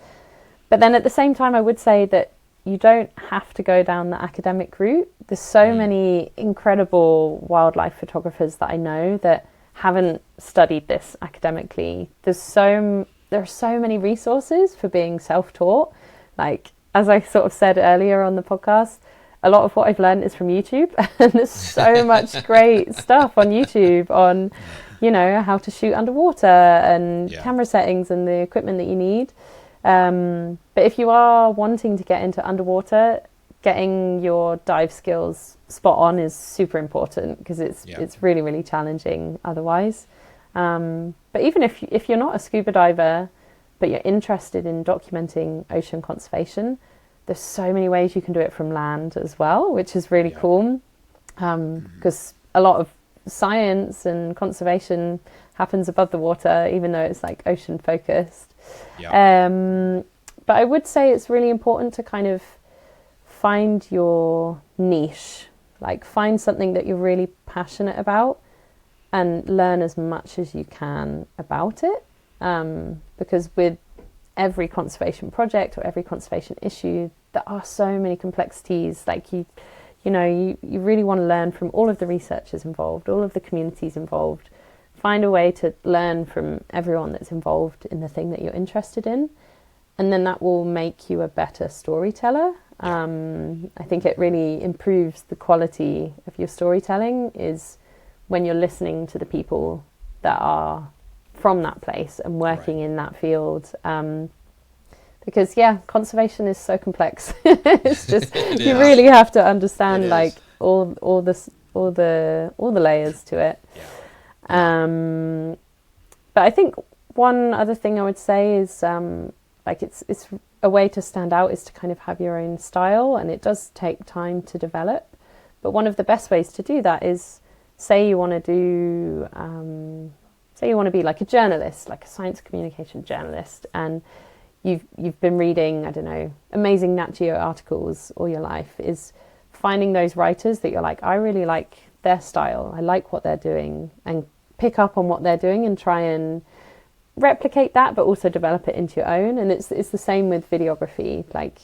But then at the same time, I would say that you don't have to go down the academic route. There's so many incredible wildlife photographers that I know that haven't studied this academically. There are so many resources for being self-taught. Like, as I sort of said earlier on the podcast, a lot of what I've learned is from YouTube, and there's so much great stuff on YouTube on, you know, how to shoot underwater and camera settings and the equipment that you need. But if you are wanting to get into underwater, getting your dive skills spot on is super important, because it's really, really challenging otherwise. But even if you're not a scuba diver, but you're interested in documenting ocean conservation, there's so many ways you can do it from land as well, which is really cool, because a lot of science and conservation happens above the water, even though it's like ocean focused. But I would say it's really important to kind of find your niche, like find something that you're really passionate about and learn as much as you can about it, because with every conservation project or every conservation issue, there are so many complexities. Like you really want to learn from all of the researchers involved, all of the communities involved. Find a way to learn from everyone that's involved in the thing that you're interested in, and then that will make you a better storyteller. I think it really improves the quality of your storytelling is when you're listening to the people that are from that place and working in that field. Because conservation is so complex. It's just you really have to understand like all the layers to it. But I think one other thing I would say is like it's a way to stand out is to kind of have your own style, and it does take time to develop. But one of the best ways to do that is say you want to be like a journalist, like a science communication journalist, and you've been reading, I don't know, amazing Nat Geo articles all your life, is finding those writers that you're like, I really like their style, I like what they're doing, and pick up on what they're doing and try and replicate that, but also develop it into your own. And it's the same with videography. Like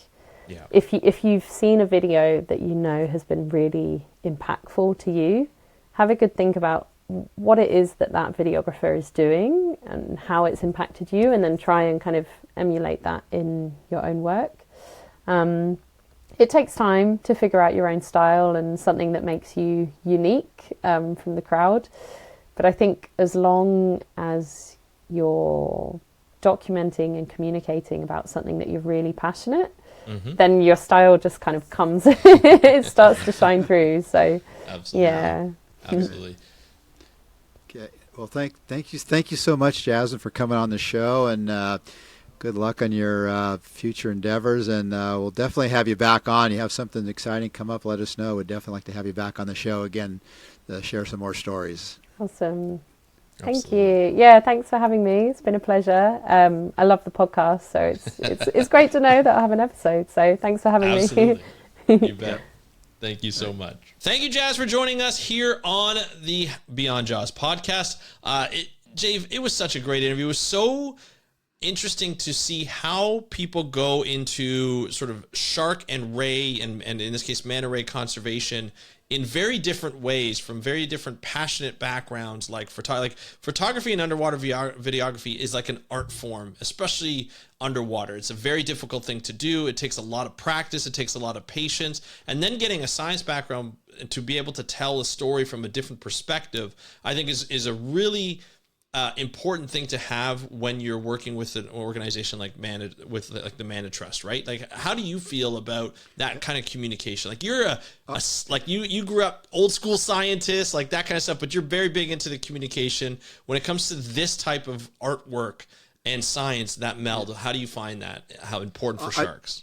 if you've seen a video that you know has been really impactful to you, have a good think about what it is that videographer is doing and how it's impacted you, and then try and kind of emulate that in your own work. It takes time to figure out your own style and something that makes you unique from the crowd. But I think as long as you're documenting and communicating about something that you're really passionate, then your style just kind of comes, it starts to shine through. So, absolutely. Okay. Well, thank you so much, Jasmine, for coming on the show, and good luck on your future endeavors. And we'll definitely have you back on. You have something exciting come up, let us know. We'd definitely like to have you back on the show again to share some more stories. Awesome. Thank you. Yeah, thanks for having me. It's been a pleasure. I love the podcast, so it's great to know that I have an episode. So thanks for having me. You bet. Thank you so much. Thank you, Jazz, for joining us here on the Beyond Jaws podcast. Jave, it was such a great interview. It was so interesting to see how people go into sort of shark and ray and in this case manta ray conservation in very different ways from very different passionate backgrounds. Like photography and underwater videography is like an art form, especially underwater. It's a very difficult thing to do. It takes a lot of practice. It takes a lot of patience. And then getting a science background to be able to tell a story from a different perspective, I think is a really important thing to have when you're working with an organization like the Manta Trust, right? Like, how do you feel about that kind of communication? Like, you're you grew up old school scientist, like that kind of stuff, but you're very big into the communication when it comes to this type of artwork and science, that meld. How do you find that? How important for sharks?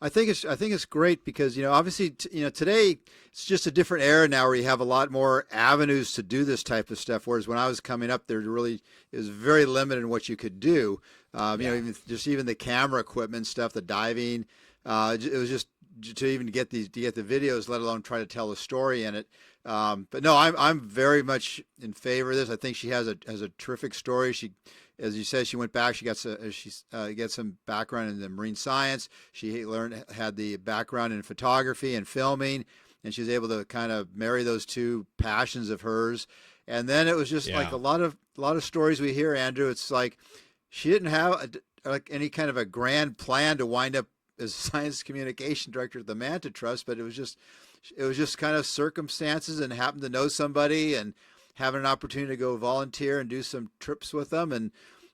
I think it's great because, obviously, today it's just a different era now where you have a lot more avenues to do this type of stuff. Whereas when I was coming up, it was very limited in what you could do. Even the camera equipment stuff, the diving, it was just to even get the videos, let alone try to tell a story in it. But no, I'm very much in favor of this. I think she has a terrific story. She, as you said, she went back. She got some background in the marine science. She had the background in photography and filming, and she was able to kind of marry those two passions of hers. And then it was just like a lot of stories we hear, Andrew. It's like she didn't have any kind of a grand plan to wind up as science communication director at the Manta Trust, but it was just kind of circumstances, and happened to know somebody and having an opportunity to go volunteer and do some trips with them. And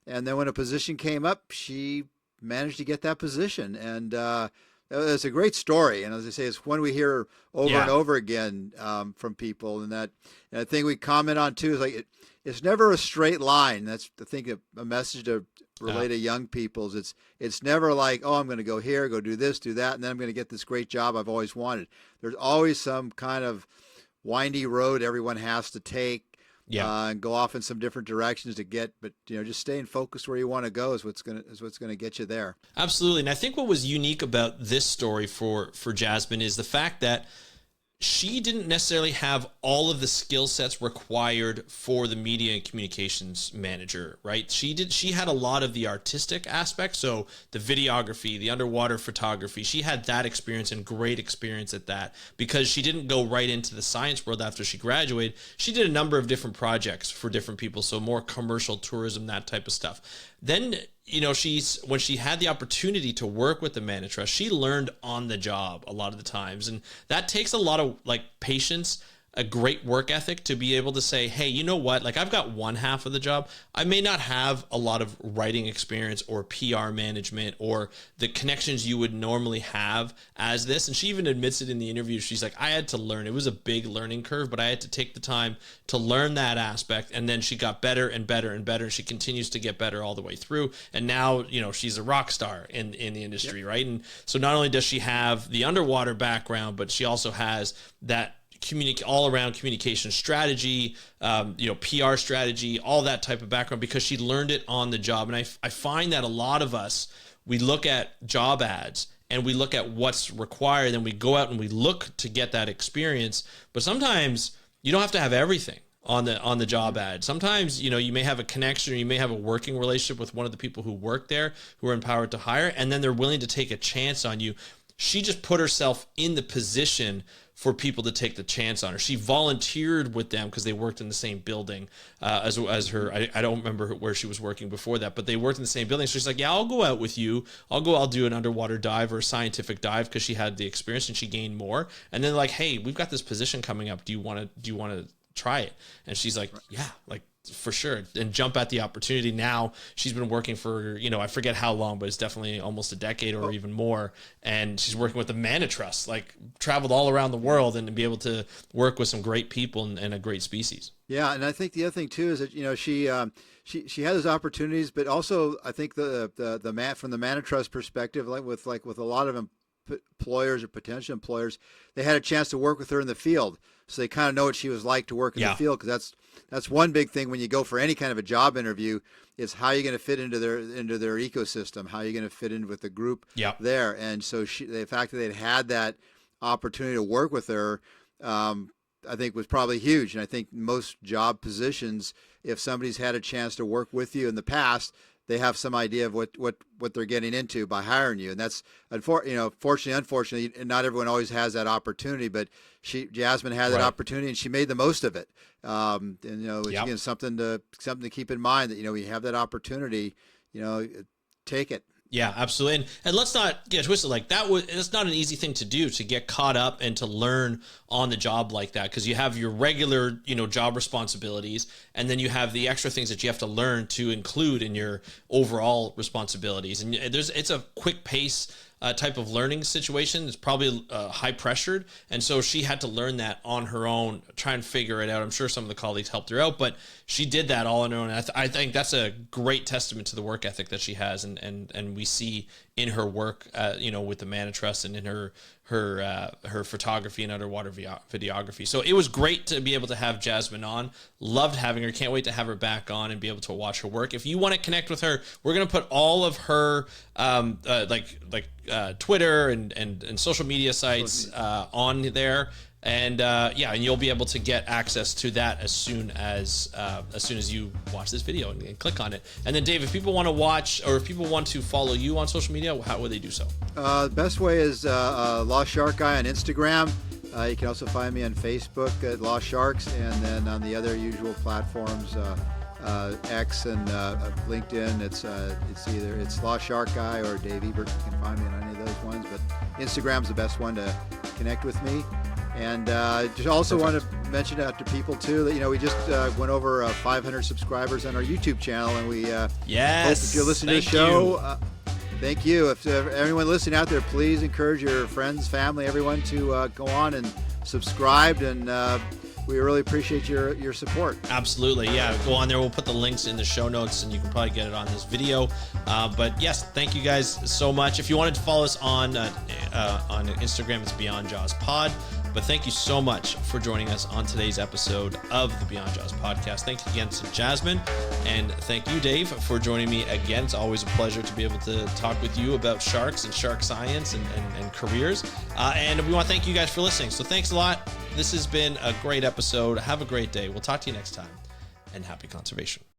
then when a position came up, she managed to get that position. And it's a great story. And as I say, it's one we hear over and over again from people. And I think we comment on too, is like, it's never a straight line. That's, I think, a message to relate to young people. It's never like, oh, I'm going to go here, go do this, do that, and then I'm going to get this great job I've always wanted. There's always some kind of windy road everyone has to take. And go off in some different directions to get, but just staying focused where you want to go is what's gonna get you there. Absolutely. And I think what was unique about this story for Jasmine is the fact that she didn't necessarily have all of the skill sets required for the media and communications manager, right? She had a lot of the artistic aspects. So the videography, the underwater photography, she had that experience and great experience at that because she didn't go right into the science world after she graduated. She did a number of different projects for different people. So more commercial tourism, that type of stuff. Then when she had the opportunity to work with the Manta Trust, she learned on the job a lot of the times. And that takes a lot of like patience, a great work ethic to be able to say, hey, you know what? Like, I've got one half of the job. I may not have a lot of writing experience or PR management or the connections you would normally have as this. And she even admits it in the interview. She's like, I had to learn. It was a big learning curve, but I had to take the time to learn that aspect. And then she got better and better and better. And she continues to get better all the way through. And now, she's a rock star in the industry, right? And so not only does she have the underwater background, but she also has that all-around communication strategy, PR strategy, all that type of background, because she learned it on the job. And I find that a lot of us, we look at job ads and we look at what's required, and we go out and we look to get that experience. But sometimes you don't have to have everything on the job ad. Sometimes, you may have a connection, or you may have a working relationship with one of the people who work there, who are empowered to hire, and then they're willing to take a chance on you. She just put herself in the position for people to take the chance on her. She volunteered with them because they worked in the same building as her. I don't remember where she was working before that, but they worked in the same building. So she's like, yeah, I'll go out with you. I'll do an underwater dive or a scientific dive, because she had the experience and she gained more. And then like, hey, we've got this position coming up. Do you want to try it? And she's like, yeah, like, for sure, and jump at the opportunity. Now she's been working for, I forget how long, but it's definitely almost a decade or even more. And she's working with the Manta Trust, like traveled all around the world, and to be able to work with some great people and a great species. Yeah. And I think the other thing too is that, she had those opportunities, but also I think from the Manta Trust perspective, like with a lot of employers or potential employers, they had a chance to work with her in the field. So they kind of know what she was like to work in the field, because that's one big thing when you go for any kind of a job interview, is how you're going to fit into their ecosystem, how you're going to fit in with the group there. And so the fact that they'd had that opportunity to work with her, I think was probably huge. And I think most job positions, if somebody's had a chance to work with you in the past, they have some idea of what they're getting into by hiring you. And that's, unfortunately, not everyone always has that opportunity, but Jasmine had that opportunity, and she made the most of it. Again, something to keep in mind, that, we have that opportunity, take it. Yeah, absolutely. And let's not get twisted. Like it's not an easy thing to do, to get caught up and to learn on the job like that, because you have your regular, job responsibilities, and then you have the extra things that you have to learn to include in your overall responsibilities. And it's a quick pace type of learning situation. It's probably high pressured. And so she had to learn that on her own, try and figure it out. I'm sure some of the colleagues helped her out, but she did that all on her own. And I think that's a great testament to the work ethic that she has. And we see in her work, with the Manta Trust, and in her photography and underwater videography. So it was great to be able to have Jasmine on. Loved having her. Can't wait to have her back on and be able to watch her work. If you want to connect with her, we're going to put all of her Twitter and social media sites on there. And and you'll be able to get access to that as soon as you watch this video and click on it. And then, Dave, if people want to watch, or if people want to follow you on social media, how would they do so? The best way is Lost Shark Guy on Instagram. You can also find me on Facebook at Lost Sharks, and then on the other usual platforms, X and LinkedIn. It's Lost Shark Guy or Dave Ebert. You can find me on any of those ones, but Instagram's the best one to connect with me. And just also want to mention out to people too that we just went over 500 subscribers on our YouTube channel, and we hope if you're listening to the show, thank you. If anyone listening out there, please encourage your friends, family, everyone to go on and subscribe, and we really appreciate your support. Absolutely, yeah. Go on there. We'll put the links in the show notes, and you can probably get it on this video. But yes, thank you guys so much. If you wanted to follow us on Instagram, it's Beyond Jaws Pod. But thank you so much for joining us on today's episode of the Beyond Jaws podcast. Thanks again to Jasmine, and thank you, Dave, for joining me again. It's always a pleasure to be able to talk with you about sharks and shark science and careers. And we want to thank you guys for listening. So thanks a lot. This has been a great episode. Have a great day. We'll talk to you next time, and happy conservation.